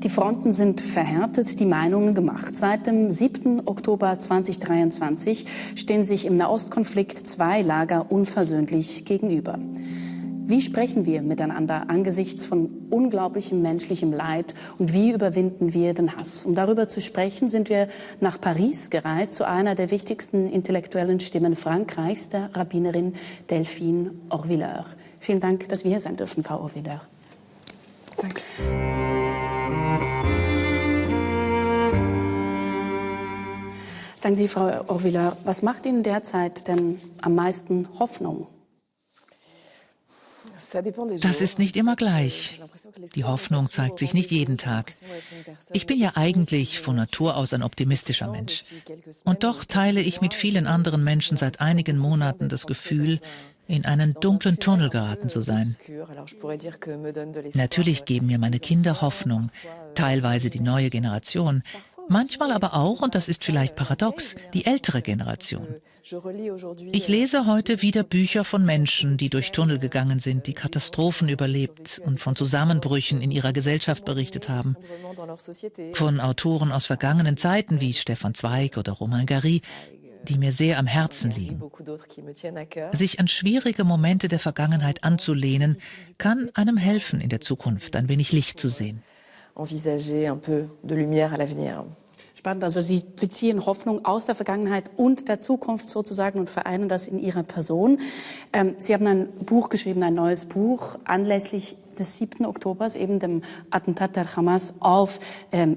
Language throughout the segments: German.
Die Fronten sind verhärtet, die Meinungen gemacht. Seit dem 7. Oktober 2023 stehen sich im Nahostkonflikt zwei Lager unversöhnlich gegenüber. Wie sprechen wir miteinander angesichts von unglaublichem menschlichem Leid und wie überwinden wir den Hass? Um darüber zu sprechen, sind wir nach Paris gereist zu einer der wichtigsten intellektuellen Stimmen Frankreichs, der Rabbinerin Delphine Orvilleur. Vielen Dank, dass wir hier sein dürfen, Frau Orvilleur. Danke. Sagen Sie, Frau Orvilleur, was macht Ihnen derzeit denn am meisten Hoffnung? Das ist nicht immer gleich. Die Hoffnung zeigt sich nicht jeden Tag. Ich bin ja eigentlich von Natur aus ein optimistischer Mensch. Und doch teile ich mit vielen anderen Menschen seit einigen Monaten das Gefühl, in einen dunklen Tunnel geraten zu sein. Natürlich geben mir meine Kinder Hoffnung, teilweise die neue Generation, manchmal aber auch, und das ist vielleicht paradox, die ältere Generation. Ich lese heute wieder Bücher von Menschen, die durch Tunnel gegangen sind, die Katastrophen überlebt und von Zusammenbrüchen in ihrer Gesellschaft berichtet haben. Von Autoren aus vergangenen Zeiten wie Stefan Zweig oder Romain Gary, die mir sehr am Herzen liegen. Sich an schwierige Momente der Vergangenheit anzulehnen, kann einem helfen, in der Zukunft ein wenig Licht zu sehen. Spannend, also Sie beziehen Hoffnung aus der Vergangenheit und der Zukunft sozusagen und vereinen das in Ihrer Person. Sie haben ein Buch geschrieben, ein neues Buch, anlässlich des 7. Oktobers, eben dem Attentat der Hamas auf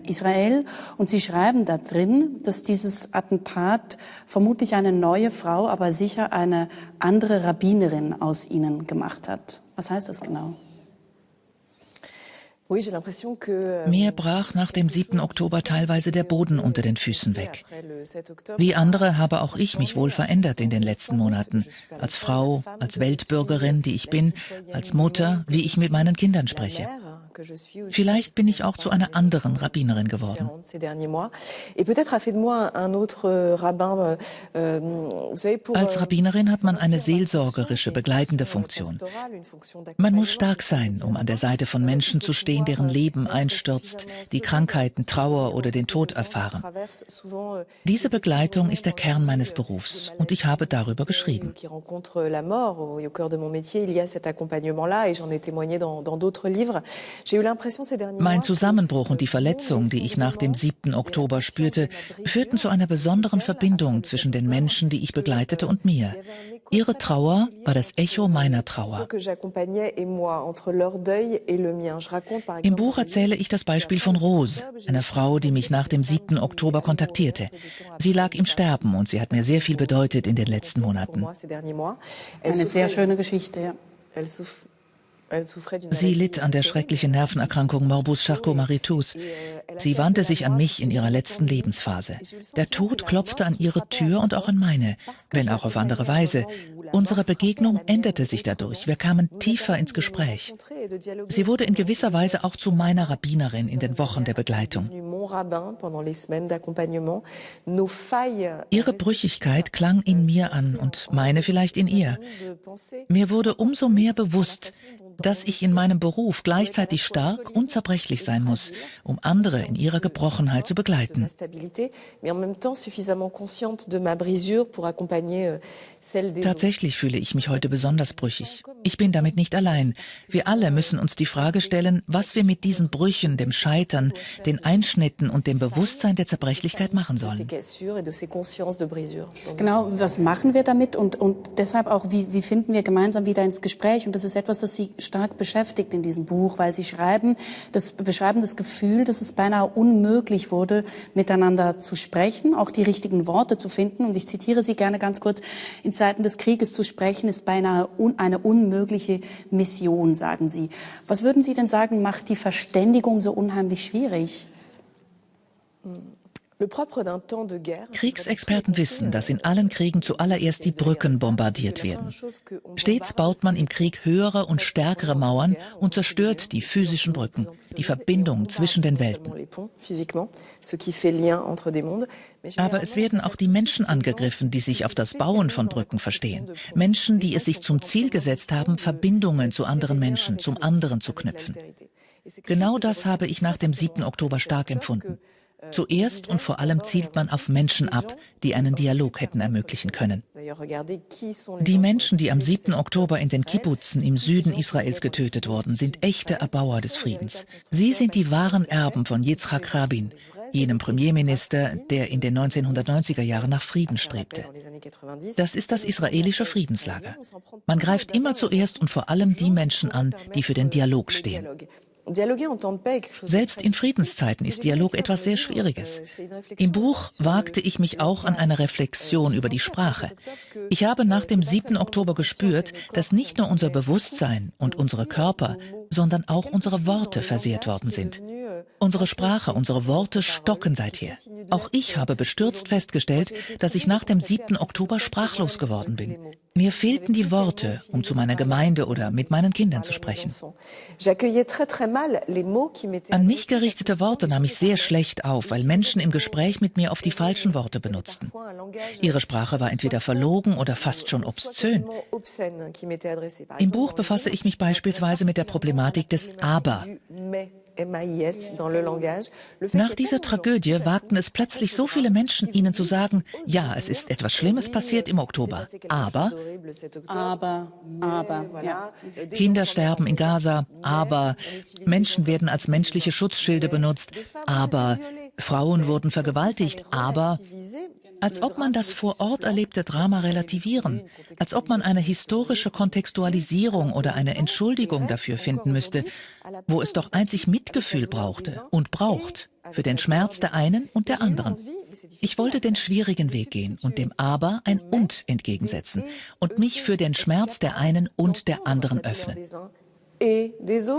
Israel. Und Sie schreiben da drin, dass dieses Attentat vermutlich eine neue Frau, aber sicher eine andere Rabbinerin aus Ihnen gemacht hat. Was heißt das genau? Mir brach nach dem 7. Oktober teilweise der Boden unter den Füßen weg. Wie andere habe auch ich mich wohl verändert in den letzten Monaten. Als Frau, als Weltbürgerin, die ich bin, als Mutter, wie ich mit meinen Kindern spreche. Vielleicht bin ich auch zu einer anderen Rabbinerin geworden. Als Rabbinerin hat man eine seelsorgerische, begleitende Funktion. Man muss stark sein, um an der Seite von Menschen zu stehen, deren Leben einstürzt, die Krankheiten, Trauer oder den Tod erfahren. Diese Begleitung ist der Kern meines Berufs und ich habe darüber geschrieben. Mein Zusammenbruch und die Verletzung, die ich nach dem 7. Oktober spürte, führten zu einer besonderen Verbindung zwischen den Menschen, die ich begleitete, und mir. Ihre Trauer war das Echo meiner Trauer. Im Buch erzähle ich das Beispiel von Rose, einer Frau, die mich nach dem 7. Oktober kontaktierte. Sie lag im Sterben und sie hat mir sehr viel bedeutet in den letzten Monaten. Eine sehr schöne Geschichte, ja. Sie litt an der schrecklichen Nervenerkrankung Morbus Charcot-Marie-Tooth. Sie wandte sich an mich in ihrer letzten Lebensphase. Der Tod klopfte an ihre Tür und auch an meine, wenn auch auf andere Weise. Unsere Begegnung änderte sich dadurch. Wir kamen tiefer ins Gespräch. Sie wurde in gewisser Weise auch zu meiner Rabbinerin in den Wochen der Begleitung. Ihre Brüchigkeit klang in mir an und meine vielleicht in ihr. Mir wurde umso mehr bewusst, dass ich in meinem Beruf gleichzeitig stark und zerbrechlich sein muss, um andere in ihrer Gebrochenheit zu begleiten. Tatsächlich fühle ich mich heute besonders brüchig. Ich bin damit nicht allein. Wir alle müssen uns die Frage stellen, was wir mit diesen Brüchen, dem Scheitern, den Einschnitten und dem Bewusstsein der Zerbrechlichkeit machen sollen. Genau, was machen wir damit und deshalb auch, wie finden wir gemeinsam wieder ins Gespräch? Und das ist etwas, das Sie stark beschäftigt in diesem Buch, weil Sie beschreiben das Gefühl, dass es beinahe unmöglich wurde, miteinander zu sprechen, auch die richtigen Worte zu finden. Und ich zitiere Sie gerne ganz kurz: In Zeiten des Krieges zu sprechen, ist beinahe eine unmögliche Mission, sagen Sie. Was würden Sie denn sagen, macht die Verständigung so unheimlich schwierig? Kriegsexperten wissen, dass in allen Kriegen zuallererst die Brücken bombardiert werden. Stets baut man im Krieg höhere und stärkere Mauern und zerstört die physischen Brücken, die Verbindung zwischen den Welten. Aber es werden auch die Menschen angegriffen, die sich auf das Bauen von Brücken verstehen. Menschen, die es sich zum Ziel gesetzt haben, Verbindungen zu anderen Menschen, zum anderen zu knüpfen. Genau das habe ich nach dem 7. Oktober stark empfunden. Zuerst und vor allem zielt man auf Menschen ab, die einen Dialog hätten ermöglichen können. Die Menschen, die am 7. Oktober in den Kibbutzen im Süden Israels getötet wurden, sind echte Erbauer des Friedens. Sie sind die wahren Erben von Yitzhak Rabin, jenem Premierminister, der in den 1990er Jahren nach Frieden strebte. Das ist das israelische Friedenslager. Man greift immer zuerst und vor allem die Menschen an, die für den Dialog stehen. Selbst in Friedenszeiten ist Dialog etwas sehr Schwieriges. Im Buch wagte ich mich auch an eine Reflexion über die Sprache. Ich habe nach dem 7. Oktober gespürt, dass nicht nur unser Bewusstsein und unsere Körper, sondern auch unsere Worte versehrt worden sind. Unsere Sprache, unsere Worte stocken seither. Auch ich habe bestürzt festgestellt, dass ich nach dem 7. Oktober sprachlos geworden bin. Mir fehlten die Worte, um zu meiner Gemeinde oder mit meinen Kindern zu sprechen. An mich gerichtete Worte nahm ich sehr schlecht auf, weil Menschen im Gespräch mit mir oft die falschen Worte benutzten. Ihre Sprache war entweder verlogen oder fast schon obszön. Im Buch befasse ich mich beispielsweise mit der Problematik des Aber. Nach dieser Tragödie wagten es plötzlich so viele Menschen, ihnen zu sagen, ja, es ist etwas Schlimmes passiert im Oktober, aber, ja. Kinder sterben in Gaza, aber Menschen werden als menschliche Schutzschilde benutzt, aber Frauen wurden vergewaltigt, aber als ob man das vor Ort erlebte Drama relativieren, als ob man eine historische Kontextualisierung oder eine Entschuldigung dafür finden müsste, wo es doch einzig Mitgefühl brauchte und braucht für den Schmerz der einen und der anderen. Ich wollte den schwierigen Weg gehen und dem Aber ein Und entgegensetzen und mich für den Schmerz der einen und der anderen öffnen. Diese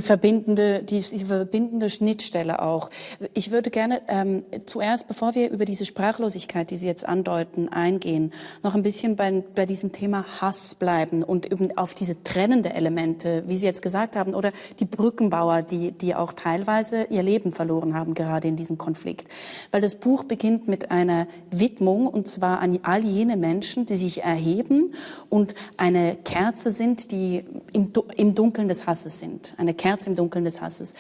verbindende Schnittstelle auch. Ich würde gerne zuerst, bevor wir über diese Sprachlosigkeit, die Sie jetzt andeuten, eingehen, noch ein bisschen bei diesem Thema Hass bleiben und eben auf diese trennende Elemente, wie Sie jetzt gesagt haben, oder die Brückenbauer, die auch teilweise ihr Leben verloren haben, gerade in diesem Konflikt. Weil das Buch beginnt mit einer Widmung, und zwar an all jene Menschen, die sich erheben und eine Kerze sind, die im Dunkeln des Hasses sind. Eine Kerze im Dunkeln des Hasses.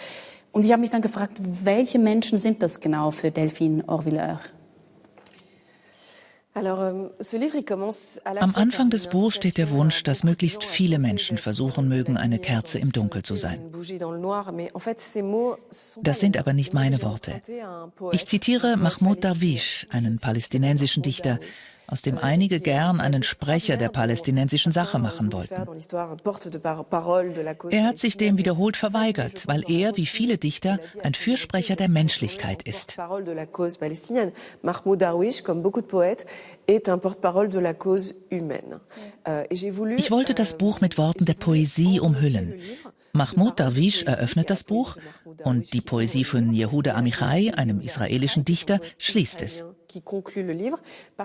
Und ich habe mich dann gefragt, welche Menschen sind das genau für Delphine Orvilleur? Am Anfang des Buchs steht der Wunsch, dass möglichst viele Menschen versuchen mögen, eine Kerze im Dunkel zu sein. Das sind aber nicht meine Worte. Ich zitiere Mahmoud Darwish, einen palästinensischen Dichter, aus dem einige gern einen Sprecher der palästinensischen Sache machen wollten. Er hat sich dem wiederholt verweigert, weil er, wie viele Dichter, ein Fürsprecher der Menschlichkeit ist. Ich wollte das Buch mit Worten der Poesie umhüllen. Mahmoud Darwish eröffnet das Buch und die Poesie von Yehuda Amichai, einem israelischen Dichter, schließt es.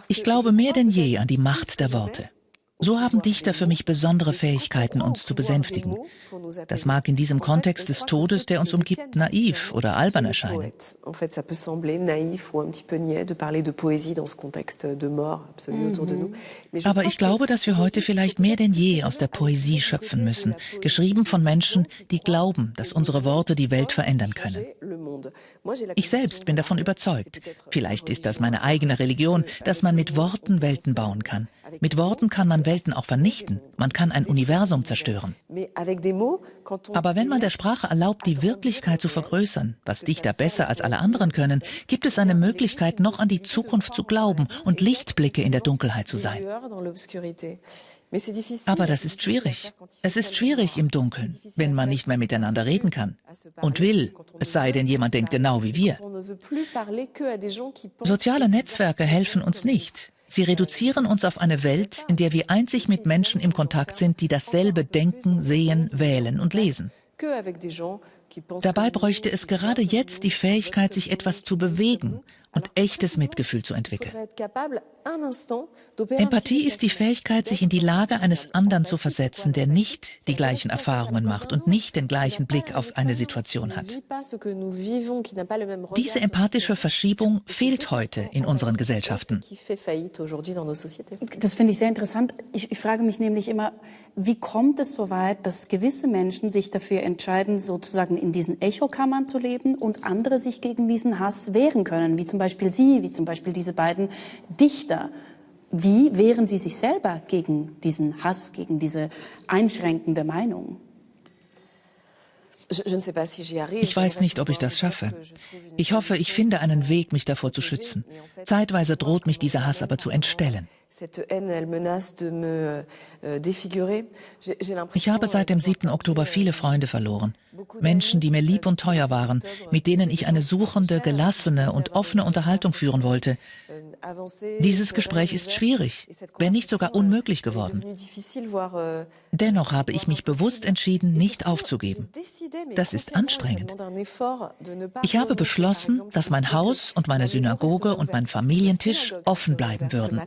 Ich glaube mehr denn je an die Macht der Worte. So haben Dichter für mich besondere Fähigkeiten, uns zu besänftigen. Das mag in diesem Kontext des Todes, der uns umgibt, naiv oder albern erscheinen. Aber ich glaube, dass wir heute vielleicht mehr denn je aus der Poesie schöpfen müssen, geschrieben von Menschen, die glauben, dass unsere Worte die Welt verändern können. Ich selbst bin davon überzeugt, vielleicht ist das meine eigene Religion, dass man mit Worten Welten bauen kann. Mit Worten kann man Welten auch vernichten. Man kann ein Universum zerstören. Aber wenn man der Sprache erlaubt, die Wirklichkeit zu vergrößern, was Dichter besser als alle anderen können, gibt es eine Möglichkeit, noch an die Zukunft zu glauben und Lichtblicke in der Dunkelheit zu sein. Aber das ist schwierig. Es ist schwierig im Dunkeln, wenn man nicht mehr miteinander reden kann und will, es sei denn, jemand denkt genau wie wir. Soziale Netzwerke helfen uns nicht. Sie reduzieren uns auf eine Welt, in der wir einzig mit Menschen im Kontakt sind, die dasselbe denken, sehen, wählen und lesen. Dabei bräuchte es gerade jetzt die Fähigkeit, sich etwas zu bewegen und echtes Mitgefühl zu entwickeln. Empathie ist die Fähigkeit, sich in die Lage eines anderen zu versetzen, der nicht die gleichen Erfahrungen macht und nicht den gleichen Blick auf eine Situation hat. Diese empathische Verschiebung fehlt heute in unseren Gesellschaften. Das finde ich sehr interessant. Ich frage mich nämlich immer, wie kommt es so weit, dass gewisse Menschen sich dafür entscheiden, sozusagen in diesen Echokammern zu leben und andere sich gegen diesen Hass wehren können, wie zum Beispiel Sie, wie zum Beispiel diese beiden Dichter. Wie wehren Sie sich selber gegen diesen Hass, gegen diese einschränkende Meinung? Ich weiß nicht, ob ich das schaffe. Ich hoffe, ich finde einen Weg, mich davor zu schützen. Zeitweise droht mich dieser Hass aber zu entstellen. Ich habe seit dem 7. Oktober viele Freunde verloren. Menschen, die mir lieb und teuer waren, mit denen ich eine suchende, gelassene und offene Unterhaltung führen wollte. Dieses Gespräch ist schwierig, wenn nicht sogar unmöglich geworden. Dennoch habe ich mich bewusst entschieden, nicht aufzugeben. Das ist anstrengend. Ich habe beschlossen, dass mein Haus und meine Synagoge und mein Familientisch offen bleiben würden.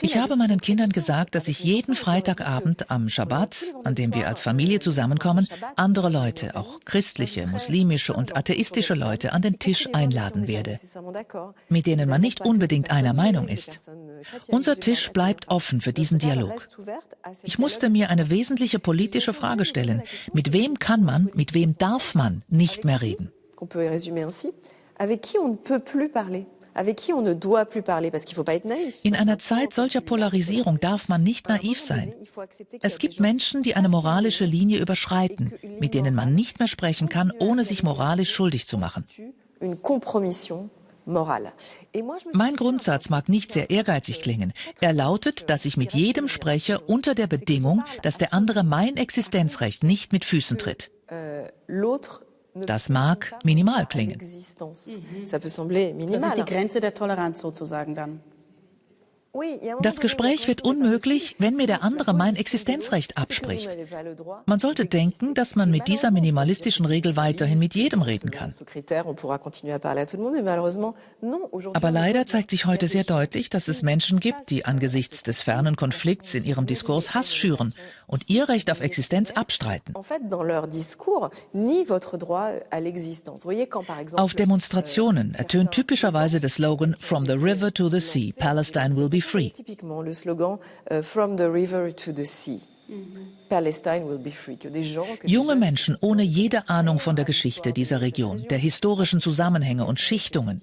Ich habe meinen Kindern gesagt, dass ich jeden Freitagabend am Schabbat, an dem wir als Familie zusammenkommen, andere Leute, auch christliche, muslimische und atheistische Leute, an den Tisch einladen werde, mit denen man nicht unbedingt einer Meinung ist. Unser Tisch bleibt offen für diesen Dialog. Ich musste mir eine wesentliche politische Frage stellen. Mit wem kann man, mit wem darf man nicht mehr reden? In einer Zeit solcher Polarisierung darf man nicht naiv sein. Es gibt Menschen, die eine moralische Linie überschreiten, mit denen man nicht mehr sprechen kann, ohne sich moralisch schuldig zu machen. Mein Grundsatz mag nicht sehr ehrgeizig klingen. Er lautet, dass ich mit jedem spreche unter der Bedingung, dass der andere mein Existenzrecht nicht mit Füßen tritt. Das mag minimal klingen. Das ist die Grenze der Toleranz sozusagen dann. Das Gespräch wird unmöglich, wenn mir der andere mein Existenzrecht abspricht. Man sollte denken, dass man mit dieser minimalistischen Regel weiterhin mit jedem reden kann. Aber leider zeigt sich heute sehr deutlich, dass es Menschen gibt, die angesichts des fernen Konflikts in ihrem Diskurs Hass schüren und ihr Recht auf Existenz abstreiten. Auf Demonstrationen ertönt typischerweise der Slogan "From the river to the sea, Palestine will be free." Junge Menschen ohne jede Ahnung von der Geschichte dieser Region, der historischen Zusammenhänge und Schichtungen,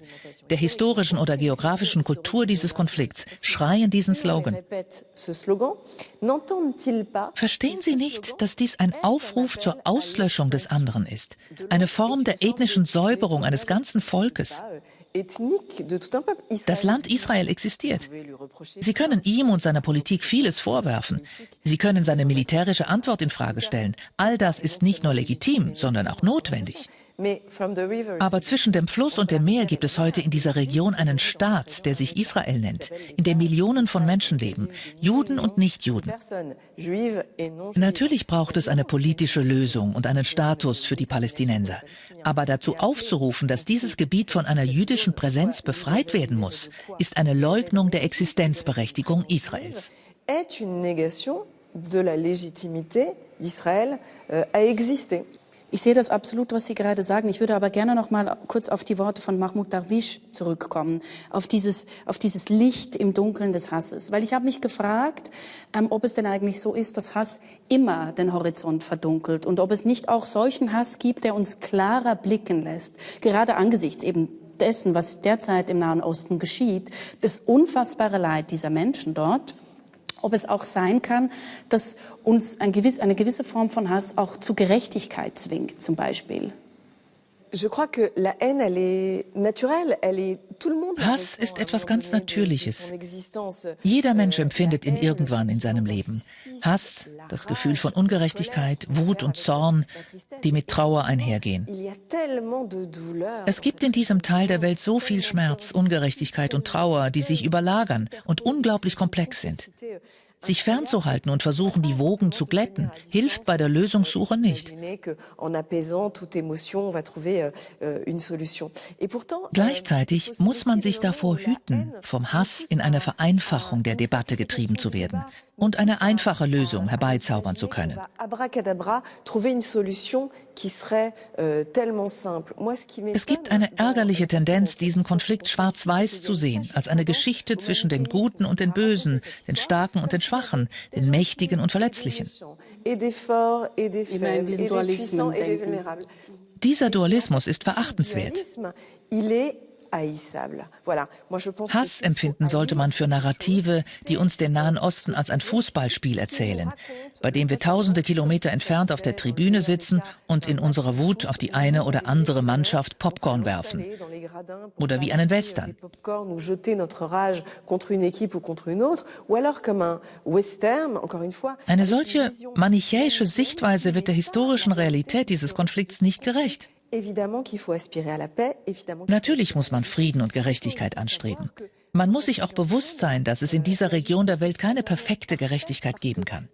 der historischen oder geografischen Kultur dieses Konflikts schreien diesen Slogan. Verstehen Sie nicht, dass dies ein Aufruf zur Auslöschung des anderen ist, eine Form der ethnischen Säuberung eines ganzen Volkes? Das Land Israel existiert. Sie können ihm und seiner Politik vieles vorwerfen. Sie können seine militärische Antwort in Frage stellen. All das ist nicht nur legitim, sondern auch notwendig. Aber zwischen dem Fluss und dem Meer gibt es heute in dieser Region einen Staat, der sich Israel nennt, in dem Millionen von Menschen leben, Juden und Nichtjuden. Natürlich braucht es eine politische Lösung und einen Status für die Palästinenser. Aber dazu aufzurufen, dass dieses Gebiet von einer jüdischen Präsenz befreit werden muss, ist eine Leugnung der Existenzberechtigung Israels. Ich sehe das absolut, was Sie gerade sagen. Ich würde aber gerne noch mal kurz auf die Worte von Mahmoud Darwish zurückkommen, auf dieses Licht im Dunkeln des Hasses. Weil ich habe mich gefragt, ob es denn eigentlich so ist, dass Hass immer den Horizont verdunkelt und ob es nicht auch solchen Hass gibt, der uns klarer blicken lässt, gerade angesichts eben dessen, was derzeit im Nahen Osten geschieht, das unfassbare Leid dieser Menschen dort. Ob es auch sein kann, dass uns eine gewisse Form von Hass auch zu Gerechtigkeit zwingt, zum Beispiel. Hass ist etwas ganz Natürliches. Jeder Mensch empfindet ihn irgendwann in seinem Leben. Hass, das Gefühl von Ungerechtigkeit, Wut und Zorn, die mit Trauer einhergehen. Es gibt in diesem Teil der Welt so viel Schmerz, Ungerechtigkeit und Trauer, die sich überlagern und unglaublich komplex sind. Sich fernzuhalten und versuchen, die Wogen zu glätten, hilft bei der Lösungssuche nicht. Gleichzeitig muss man sich davor hüten, vom Hass in eine Vereinfachung der Debatte getrieben zu werden und eine einfache Lösung herbeizaubern zu können. Es gibt eine ärgerliche Tendenz, diesen Konflikt schwarz-weiß zu sehen, als eine Geschichte zwischen den Guten und den Bösen, den Starken und den Schwachen, den Mächtigen und Verletzlichen. Immer in diesen Dualismen denken. Dieser Dualismus ist verachtenswert. Hassempfinden sollte man für Narrative, die uns den Nahen Osten als ein Fußballspiel erzählen, bei dem wir tausende Kilometer entfernt auf der Tribüne sitzen und in unserer Wut auf die eine oder andere Mannschaft Popcorn werfen. Oder wie einen Western. Eine solche manichäische Sichtweise wird der historischen Realität dieses Konflikts nicht gerecht. Natürlich muss man Frieden und Gerechtigkeit anstreben. Man muss sich auch bewusst sein, dass es in dieser Region der Welt keine perfekte Gerechtigkeit geben kann.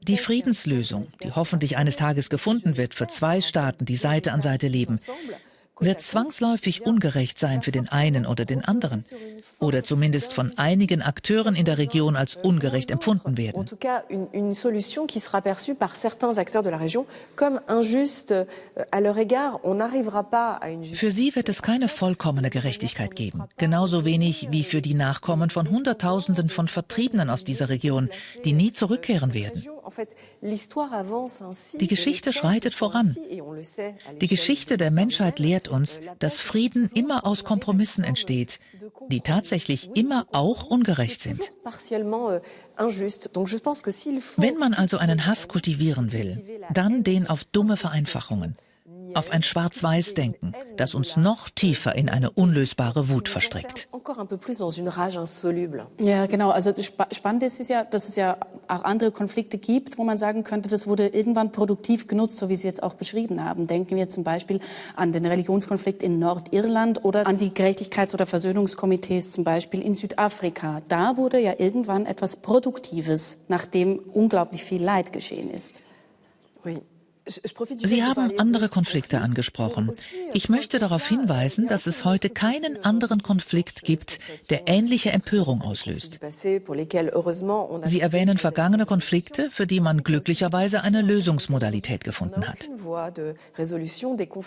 Die Friedenslösung, die hoffentlich eines Tages gefunden wird für zwei Staaten, die Seite an Seite leben, wird zwangsläufig ungerecht sein für den einen oder den anderen oder zumindest von einigen Akteuren in der Region als ungerecht empfunden werden. Für sie wird es keine vollkommene Gerechtigkeit geben, genauso wenig wie für die Nachkommen von Hunderttausenden von Vertriebenen aus dieser Region, die nie zurückkehren werden. Die Geschichte schreitet voran. Die Geschichte der Menschheit lehrt uns, dass Frieden immer aus Kompromissen entsteht, die tatsächlich immer auch ungerecht sind. Wenn man also einen Hass kultivieren will, dann den auf dumme Vereinfachungen, auf ein Schwarz-Weiß-Denken, das uns noch tiefer in eine unlösbare Wut verstrickt. Ja, genau. Also spannend ist ja, dass es ja auch andere Konflikte gibt, wo man sagen könnte, das wurde irgendwann produktiv genutzt, so wie Sie jetzt auch beschrieben haben. Denken wir zum Beispiel an den Religionskonflikt in Nordirland oder an die Gerechtigkeits- oder Versöhnungskomitees zum Beispiel in Südafrika. Da wurde ja irgendwann etwas Produktives, nachdem unglaublich viel Leid geschehen ist. Sie haben andere Konflikte angesprochen. Ich möchte darauf hinweisen, dass es heute keinen anderen Konflikt gibt, der ähnliche Empörung auslöst. Sie erwähnen vergangene Konflikte, für die man glücklicherweise eine Lösungsmodalität gefunden hat.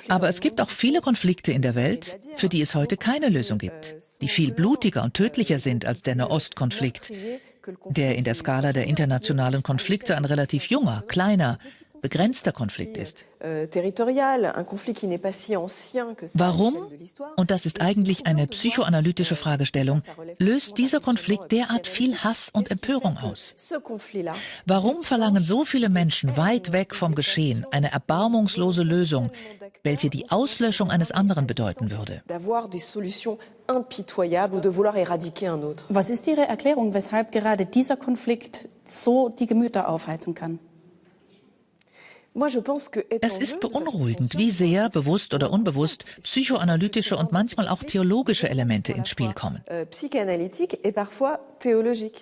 Aber es gibt auch viele Konflikte in der Welt, für die es heute keine Lösung gibt, die viel blutiger und tödlicher sind als der Nahostkonflikt, der in der Skala der internationalen Konflikte ein relativ junger, kleiner, begrenzter Konflikt ist. Warum, und das ist eigentlich eine psychoanalytische Fragestellung, löst dieser Konflikt derart viel Hass und Empörung aus? Warum verlangen so viele Menschen weit weg vom Geschehen eine erbarmungslose Lösung, welche die Auslöschung eines anderen bedeuten würde? Was ist Ihre Erklärung, weshalb gerade dieser Konflikt so die Gemüter aufheizen kann? Es ist beunruhigend, wie sehr, bewusst oder unbewusst, psychoanalytische und manchmal auch theologische Elemente ins Spiel kommen.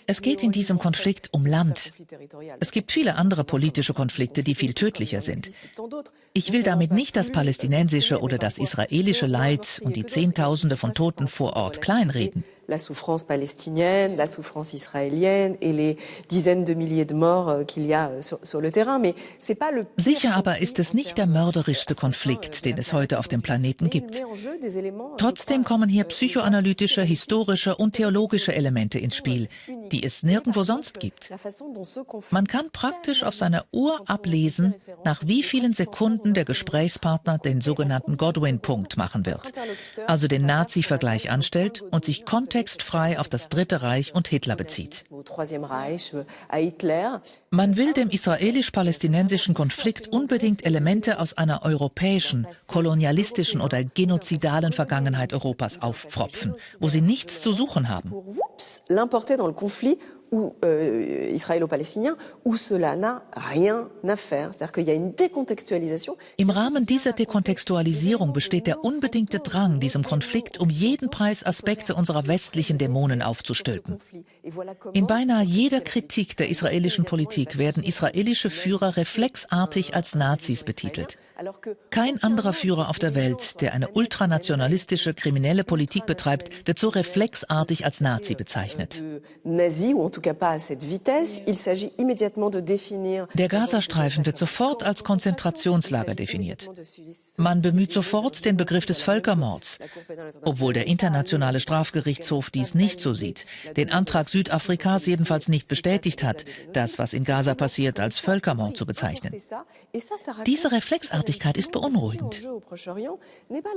Es geht in diesem Konflikt um Land. Es gibt viele andere politische Konflikte, die viel tödlicher sind. Ich will damit nicht das palästinensische oder das israelische Leid und die Zehntausende von Toten vor Ort kleinreden. La souffrance palestinienne, la souffrance israélienne et les dizaines de milliers de morts qu'il y a sur le terrain. Mais c'est pas le Sicher aber ist es nicht der mörderischste Konflikt, den es heute auf dem Planeten gibt. Trotzdem kommen hier psychoanalytische, historische und theologische Elemente ins Spiel, die es nirgendwo sonst gibt. Man kann praktisch auf seiner Uhr ablesen, nach wie vielen Sekunden der Gesprächspartner den sogenannten Godwin-Punkt machen wird, also den Nazi-Vergleich anstellt und sich kontextfrei auf das Dritte Reich und Hitler bezieht. Man will dem israelisch-palästinensischen Konflikt unbedingt Elemente aus einer europäischen, kolonialistischen oder genozidalen Vergangenheit Europas aufpfropfen, wo sie nichts zu suchen haben. israélo-palästinien, où cela n'a rien à faire. C'est-à-dire qu'il y a une décontextualisation. Im Rahmen dieser Dekontextualisierung besteht der unbedingte Drang, diesem Konflikt um jeden Preis Aspekte unserer westlichen Dämonen aufzustülpen. In beinahe jeder Kritik der israelischen Politik werden israelische Führer reflexartig als Nazis betitelt. Kein anderer Führer auf der Welt, der eine ultranationalistische, kriminelle Politik betreibt, wird so reflexartig als Nazi bezeichnet. Der Gazastreifen wird sofort als Konzentrationslager definiert. Man bemüht sofort den Begriff des Völkermords, obwohl der Internationale Strafgerichtshof dies nicht so sieht, den Antrag Südafrikas jedenfalls nicht bestätigt hat, das, was in Gaza passiert, als Völkermord zu bezeichnen. Diese Reflexartigkeit ist beunruhigend.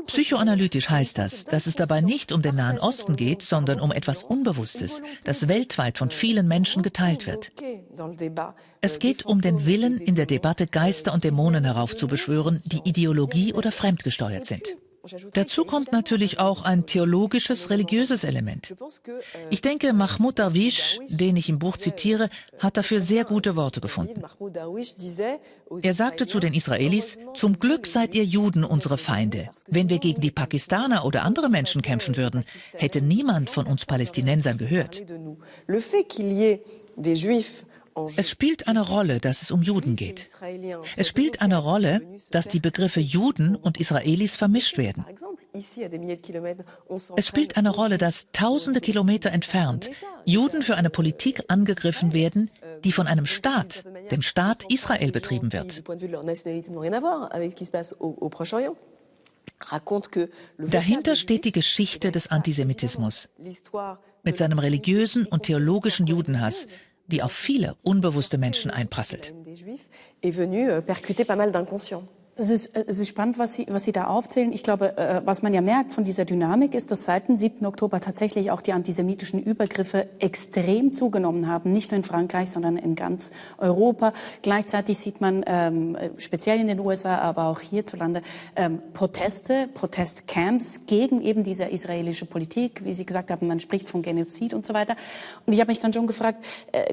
Psychoanalytisch heißt das, dass es dabei nicht um den Nahen Osten geht, sondern um etwas Unbewusstes, das weltweit von vielen Menschen geteilt wird. Es geht um den Willen, in der Debatte Geister und Dämonen heraufzubeschwören, die Ideologie- oder fremdgesteuert sind. Dazu kommt natürlich auch ein theologisches, religiöses Element. Ich denke, Mahmoud Darwish, den ich im Buch zitiere, hat dafür sehr gute Worte gefunden. Er sagte zu den Israelis: Zum Glück seid ihr Juden unsere Feinde. Wenn wir gegen die Pakistaner oder andere Menschen kämpfen würden, hätte niemand von uns Palästinensern gehört. Es spielt eine Rolle, dass es um Juden geht. Es spielt eine Rolle, dass die Begriffe Juden und Israelis vermischt werden. Es spielt eine Rolle, dass tausende Kilometer entfernt Juden für eine Politik angegriffen werden, die von einem Staat, dem Staat Israel, betrieben wird. Dahinter steht die Geschichte des Antisemitismus mit seinem religiösen und theologischen Judenhass, die auf viele unbewusste Menschen einprasselt. Es ist spannend, was Sie da aufzählen. Ich glaube, was man ja merkt von dieser Dynamik ist, dass seit dem 7. Oktober tatsächlich auch die antisemitischen Übergriffe extrem zugenommen haben. Nicht nur in Frankreich, sondern in ganz Europa. Gleichzeitig sieht man, speziell in den USA, aber auch hierzulande, Protestcamps gegen eben diese israelische Politik. Wie Sie gesagt haben, man spricht von Genozid und so weiter. Und ich habe mich dann schon gefragt,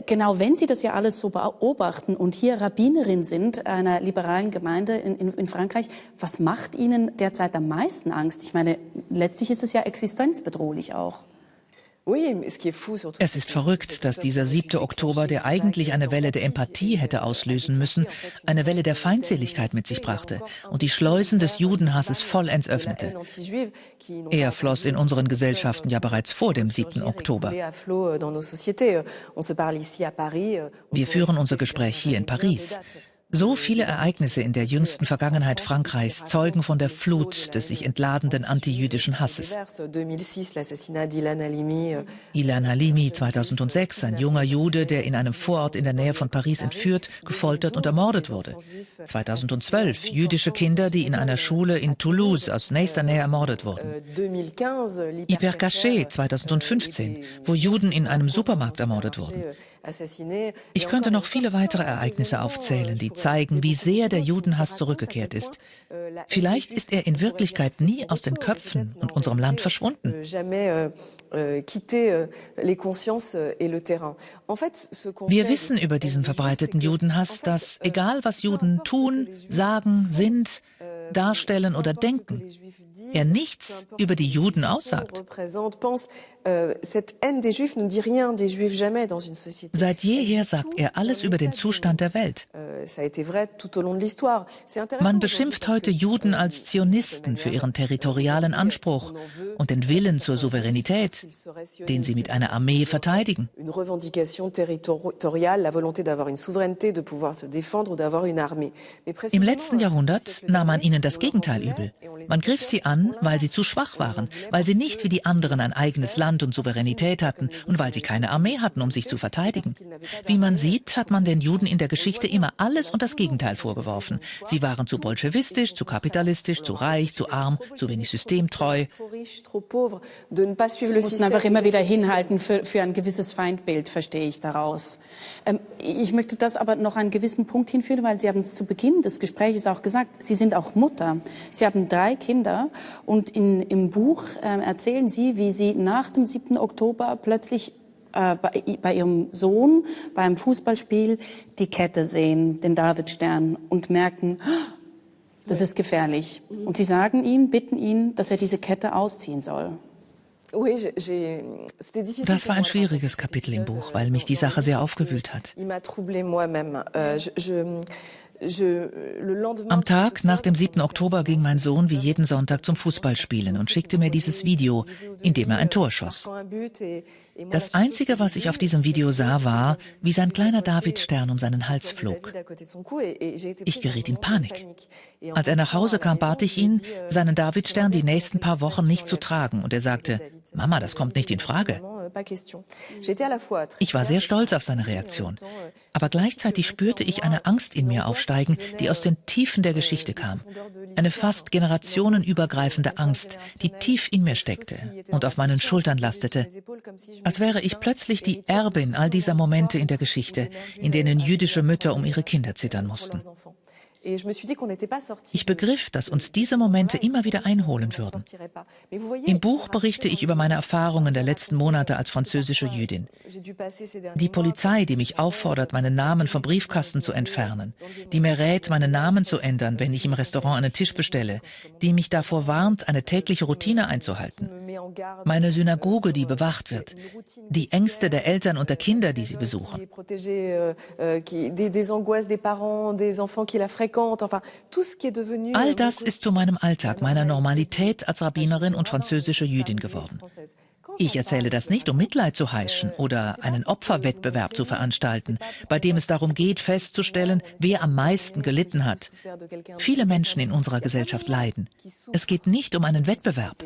genau wenn Sie das ja alles so beobachten und hier Rabbinerin sind, einer liberalen Gemeinde in Frankreich, was macht Ihnen derzeit am meisten Angst? Ich meine, letztlich ist es ja existenzbedrohlich auch. Es ist verrückt, dass dieser 7. Oktober, der eigentlich eine Welle der Empathie hätte auslösen müssen, eine Welle der Feindseligkeit mit sich brachte und die Schleusen des Judenhasses vollends öffnete. Er floss in unseren Gesellschaften ja bereits vor dem 7. Oktober. Wir führen unser Gespräch hier in Paris. So viele Ereignisse in der jüngsten Vergangenheit Frankreichs zeugen von der Flut des sich entladenden antijüdischen Hasses. Ilan Halimi 2006, ein junger Jude, der in einem Vorort in der Nähe von Paris entführt, gefoltert und ermordet wurde. 2012 jüdische Kinder, die in einer Schule in Toulouse aus nächster Nähe ermordet wurden. Hypercacher 2015, wo Juden in einem Supermarkt ermordet wurden. Ich könnte noch viele weitere Ereignisse aufzählen, die zeigen, wie sehr der Judenhass zurückgekehrt ist. Vielleicht ist er in Wirklichkeit nie aus den Köpfen und unserem Land verschwunden. Wir wissen über diesen verbreiteten Judenhass, dass, egal was Juden tun, sagen, sind, darstellen oder denken, er nichts über die Juden aussagt. Seit jeher sagt er alles über den Zustand der Welt. Man beschimpft heute Juden als Zionisten für ihren territorialen Anspruch und den Willen zur Souveränität, den sie mit einer Armee verteidigen. Im letzten Jahrhundert nahm man ihnen das Gegenteil übel. Man griff sie an, weil sie zu schwach waren, weil sie nicht wie die anderen ein eigenes Land und Souveränität hatten und weil sie keine Armee hatten, um sich zu verteidigen. Wie man sieht, hat man den Juden in der Geschichte immer alles und das Gegenteil vorgeworfen. Sie waren zu bolschewistisch, zu kapitalistisch, zu reich, zu arm, zu wenig systemtreu. Sie mussten einfach immer wieder hinhalten für ein gewisses Feindbild, verstehe ich daraus. Ich möchte das aber noch an einen gewissen Punkt hinführen, weil Sie haben es zu Beginn des Gesprächs auch gesagt, Sie sind auch Mutter. Sie haben 3 Kinder und im Buch erzählen Sie, wie Sie nach dem 7. Oktober plötzlich bei Ihrem Sohn beim Fußballspiel die Kette sehen, den Davidstern, und merken, das ist gefährlich. Und Sie sagen ihm, bitten ihn, dass er diese Kette ausziehen soll. Das war ein schwieriges Kapitel im Buch, weil mich die Sache sehr aufgewühlt hat. Am Tag nach dem 7. Oktober ging mein Sohn wie jeden Sonntag zum Fußballspielen und schickte mir dieses Video, in dem er ein Tor schoss. Das Einzige, was ich auf diesem Video sah, war, wie sein kleiner Davidstern um seinen Hals flog. Ich geriet in Panik. Als er nach Hause kam, bat ich ihn, seinen Davidstern die nächsten paar Wochen nicht zu tragen. Und er sagte, Mama, das kommt nicht in Frage. Ich war sehr stolz auf seine Reaktion. Aber gleichzeitig spürte ich eine Angst in mir aufsteigen, die aus den Tiefen der Geschichte kam. Eine fast generationenübergreifende Angst, die tief in mir steckte und auf meinen Schultern lastete. Als wäre ich plötzlich die Erbin all dieser Momente in der Geschichte, in denen jüdische Mütter um ihre Kinder zittern mussten. Ich begriff, dass uns diese Momente immer wieder einholen würden. Im Buch berichte ich über meine Erfahrungen der letzten Monate als französische Jüdin. Die Polizei, die mich auffordert, meinen Namen vom Briefkasten zu entfernen, die mir rät, meinen Namen zu ändern, wenn ich im Restaurant einen Tisch bestelle, die mich davor warnt, eine tägliche Routine einzuhalten. Meine Synagoge, die bewacht wird, die Ängste der Eltern und der Kinder, die sie besuchen. All das ist zu meinem Alltag, meiner Normalität als Rabbinerin und französische Jüdin geworden. Ich erzähle das nicht, um Mitleid zu heischen oder einen Opferwettbewerb zu veranstalten, bei dem es darum geht, festzustellen, wer am meisten gelitten hat. Viele Menschen in unserer Gesellschaft leiden. Es geht nicht um einen Wettbewerb.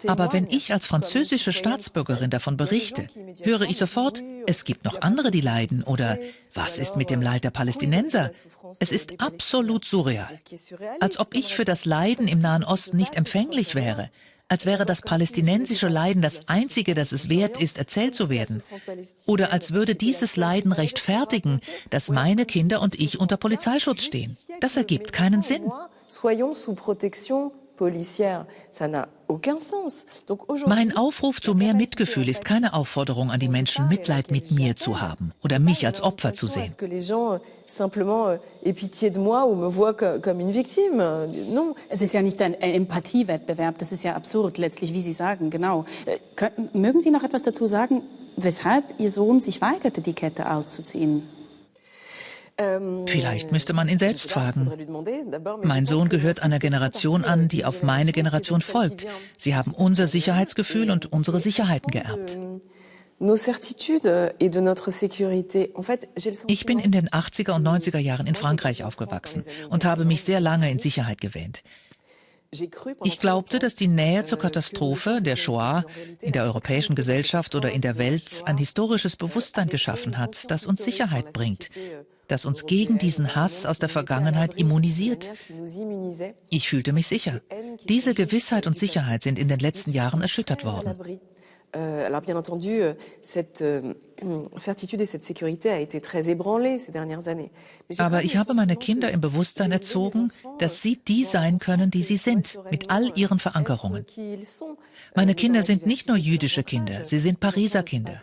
Aber wenn ich als französische Staatsbürgerin davon berichte, höre ich sofort, es gibt noch andere, die leiden oder was ist mit dem Leid der Palästinenser? Es ist absolut surreal. Als ob ich für das Leiden im Nahen Osten nicht empfänglich wäre. Als wäre das palästinensische Leiden das Einzige, das es wert ist, erzählt zu werden. Oder als würde dieses Leiden rechtfertigen, dass meine Kinder und ich unter Polizeischutz stehen. Das ergibt keinen Sinn. Mein Aufruf zu mehr Mitgefühl ist keine Aufforderung an die Menschen, Mitleid mit mir zu haben oder mich als Opfer zu sehen. Es ist ja nicht ein Empathiewettbewerb, das ist ja absurd letztlich, wie Sie sagen, genau. Mögen Sie noch etwas dazu sagen, weshalb Ihr Sohn sich weigerte, die Kette auszuziehen? Vielleicht müsste man ihn selbst fragen. Mein Sohn gehört einer Generation an, die auf meine Generation folgt. Sie haben unser Sicherheitsgefühl und unsere Sicherheiten geerbt. Ich bin in den 80er und 90er Jahren in Frankreich aufgewachsen und habe mich sehr lange in Sicherheit gewähnt. Ich glaubte, dass die Nähe zur Katastrophe, der Shoah, in der europäischen Gesellschaft oder in der Welt ein historisches Bewusstsein geschaffen hat, das uns Sicherheit bringt, das uns gegen diesen Hass aus der Vergangenheit immunisiert. Ich fühlte mich sicher. Diese Gewissheit und Sicherheit sind in den letzten Jahren erschüttert worden. Alors bien entendu, cette certitude et cette sécurité a été très ébranlée ces dernières années. Aber ich habe meine Kinder im Bewusstsein erzogen, dass sie die sein können, die sie sind, mit all ihren Verankerungen. Meine Kinder sind nicht nur jüdische Kinder, sie sind Pariser Kinder.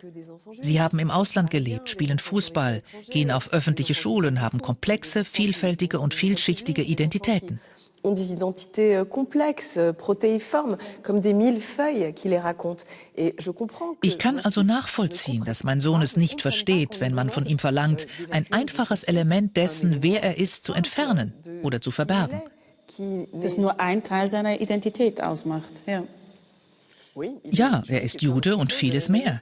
Sie haben im Ausland gelebt, spielen Fußball, gehen auf öffentliche Schulen, haben komplexe, vielfältige und vielschichtige Identitäten. Ont des identités complexes, protéiformes, comme des millefeuilles qui les racontent. Et je comprends que ich kann also nachvollziehen, dass mein Sohn es nicht versteht, wenn man von ihm verlangt, ein einfaches Element dessen, wer er ist, zu entfernen oder zu verbergen. Das nur ein Teil seiner Identität ausmacht, ja. Ja, er ist Jude und vieles mehr.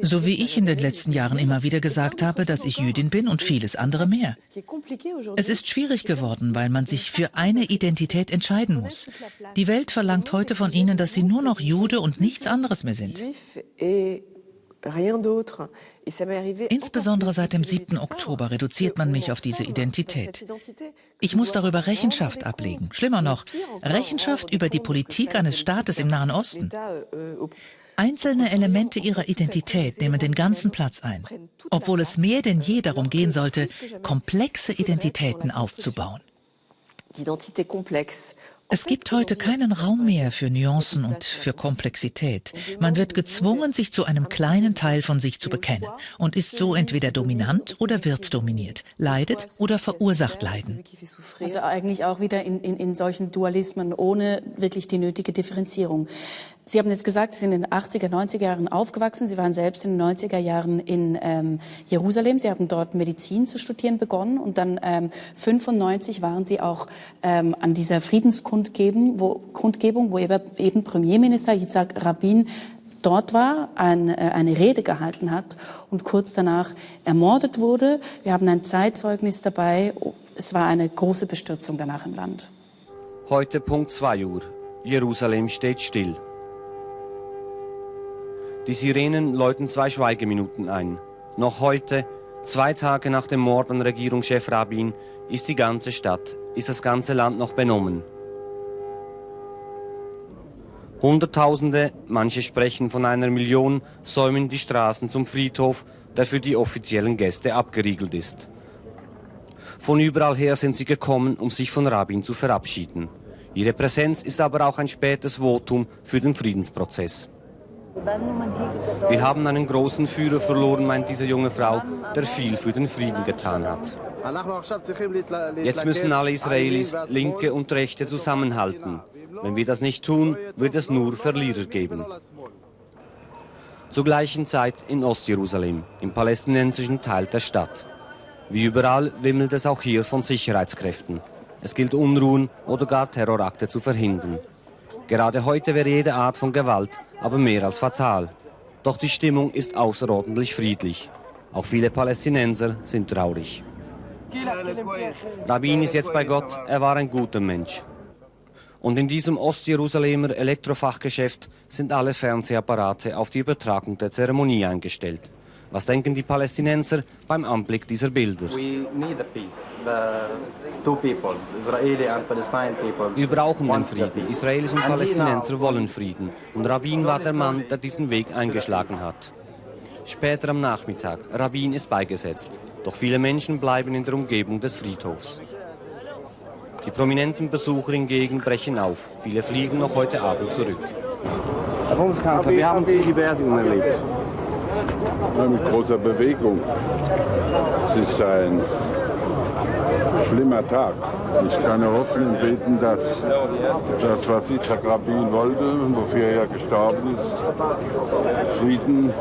So wie ich in den letzten Jahren immer wieder gesagt habe, dass ich Jüdin bin und vieles andere mehr. Es ist schwierig geworden, weil man sich für eine Identität entscheiden muss. Die Welt verlangt heute von ihnen, dass sie nur noch Jude und nichts anderes mehr sind. Insbesondere seit dem 7. Oktober reduziert man mich auf diese Identität. Ich muss darüber Rechenschaft ablegen. Schlimmer noch, Rechenschaft über die Politik eines Staates im Nahen Osten. Einzelne Elemente ihrer Identität nehmen den ganzen Platz ein, obwohl es mehr denn je darum gehen sollte, komplexe Identitäten aufzubauen. Es gibt heute keinen Raum mehr für Nuancen und für Komplexität. Man wird gezwungen, sich zu einem kleinen Teil von sich zu bekennen und ist so entweder dominant oder wird dominiert, leidet oder verursacht Leiden. Also eigentlich auch wieder in solchen Dualismen ohne wirklich die nötige Differenzierung. Sie haben jetzt gesagt, Sie sind in den 80er, 90er Jahren aufgewachsen. Sie waren selbst in den 90er Jahren in Jerusalem. Sie haben dort Medizin zu studieren begonnen. Und dann 1995 waren Sie auch an dieser Friedenskundgebung, wo eben Premierminister Yitzhak Rabin dort war, eine Rede gehalten hat und kurz danach ermordet wurde. Wir haben ein Zeitzeugnis dabei. Es war eine große Bestürzung danach im Land. Heute Punkt 2 Uhr. Jerusalem steht still. Die Sirenen läuten 2 Schweigeminuten ein. Noch heute, 2 Tage nach dem Mord an Regierungschef Rabin, ist die ganze Stadt, ist das ganze Land noch benommen. Hunderttausende, manche sprechen von 1 Million, säumen die Straßen zum Friedhof, der für die offiziellen Gäste abgeriegelt ist. Von überall her sind sie gekommen, um sich von Rabin zu verabschieden. Ihre Präsenz ist aber auch ein spätes Votum für den Friedensprozess. Wir haben einen großen Führer verloren, meint diese junge Frau, der viel für den Frieden getan hat. Jetzt müssen alle Israelis, Linke und Rechte, zusammenhalten. Wenn wir das nicht tun, wird es nur Verlierer geben. Zur gleichen Zeit in Ostjerusalem, im palästinensischen Teil der Stadt. Wie überall wimmelt es auch hier von Sicherheitskräften. Es gilt Unruhen oder gar Terrorakte zu verhindern. Gerade heute wäre jede Art von Gewalt aber mehr als fatal. Doch die Stimmung ist außerordentlich friedlich. Auch viele Palästinenser sind traurig. Rabin ist jetzt bei Gott, er war ein guter Mensch. Und in diesem Ostjerusalemer Elektrofachgeschäft sind alle Fernsehapparate auf die Übertragung der Zeremonie eingestellt. Was denken die Palästinenser beim Anblick dieser Bilder? Wir brauchen den Frieden. Israelis und Palästinenser wollen Frieden. Und Rabin war der Mann, der diesen Weg eingeschlagen hat. Später am Nachmittag, Rabin ist beigesetzt. Doch viele Menschen bleiben in der Umgebung des Friedhofs. Die prominenten Besucher hingegen brechen auf. Viele fliegen noch heute Abend zurück. Herr Bundeskanzler, wie haben Sie die Beerdigung erlebt? Mit großer Bewegung. Es ist ein schlimmer Tag. Ich kann hoffen und beten, dass das, was Yitzhak Rabin wollte und wofür er ja gestorben ist, Frieden,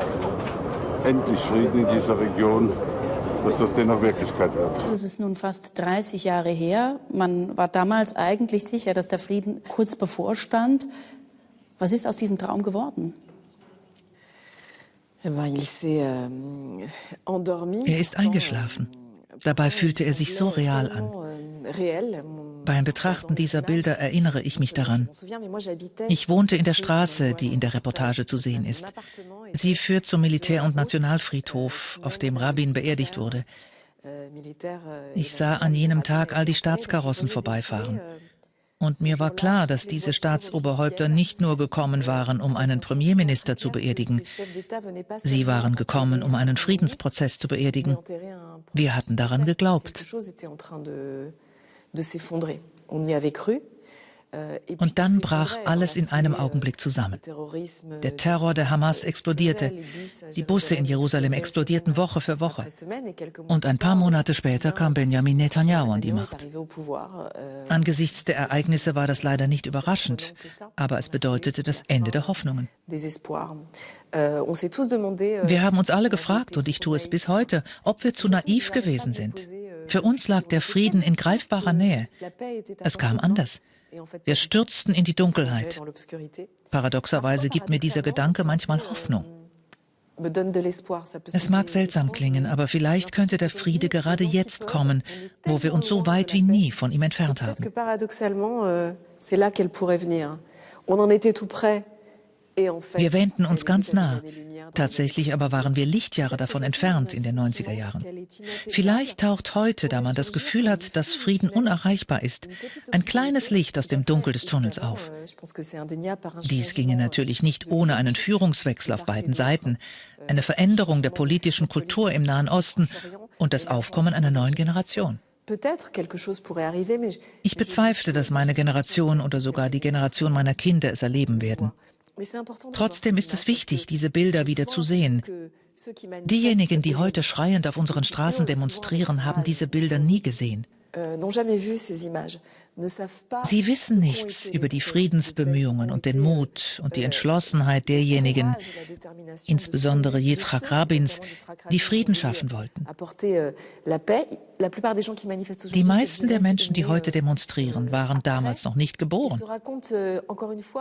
endlich Frieden in dieser Region, dass das dennoch Wirklichkeit wird. Es ist nun fast 30 Jahre her. Man war damals eigentlich sicher, dass der Frieden kurz bevorstand. Was ist aus diesem Traum geworden? Er ist eingeschlafen. Dabei fühlte er sich so real an. Beim Betrachten dieser Bilder erinnere ich mich daran. Ich wohnte in der Straße, die in der Reportage zu sehen ist. Sie führt zum Militär- und Nationalfriedhof, auf dem Rabin beerdigt wurde. Ich sah an jenem Tag all die Staatskarossen vorbeifahren. Und mir war klar, dass diese Staatsoberhäupter nicht nur gekommen waren, um einen Premierminister zu beerdigen. Sie waren gekommen, um einen Friedensprozess zu beerdigen. Wir hatten daran geglaubt. Und dann brach alles in einem Augenblick zusammen. Der Terror der Hamas explodierte. Die Busse in Jerusalem explodierten Woche für Woche. Und ein paar Monate später kam Benjamin Netanyahu an die Macht. Angesichts der Ereignisse war das leider nicht überraschend, aber es bedeutete das Ende der Hoffnungen. Wir haben uns alle gefragt, und ich tue es bis heute, ob wir zu naiv gewesen sind. Für uns lag der Frieden in greifbarer Nähe. Es kam anders. Wir stürzten in die Dunkelheit. Paradoxerweise gibt mir dieser Gedanke manchmal Hoffnung. Es mag seltsam klingen, aber vielleicht könnte der Friede gerade jetzt kommen, wo wir uns so weit wie nie von ihm entfernt haben. Wir wähnten uns ganz nah. Tatsächlich aber waren wir Lichtjahre davon entfernt in den 90er Jahren. Vielleicht taucht heute, da man das Gefühl hat, dass Frieden unerreichbar ist, ein kleines Licht aus dem Dunkel des Tunnels auf. Dies ginge natürlich nicht ohne einen Führungswechsel auf beiden Seiten, eine Veränderung der politischen Kultur im Nahen Osten und das Aufkommen einer neuen Generation. Ich bezweifle, dass meine Generation oder sogar die Generation meiner Kinder es erleben werden. Trotzdem ist es wichtig, diese Bilder wieder zu sehen. Diejenigen, die heute schreiend auf unseren Straßen demonstrieren, haben diese Bilder nie gesehen. Sie wissen nichts über die Friedensbemühungen und den Mut und die Entschlossenheit derjenigen, insbesondere Yitzhak Rabins, die Frieden schaffen wollten. Die meisten der Menschen, die heute demonstrieren, waren damals noch nicht geboren.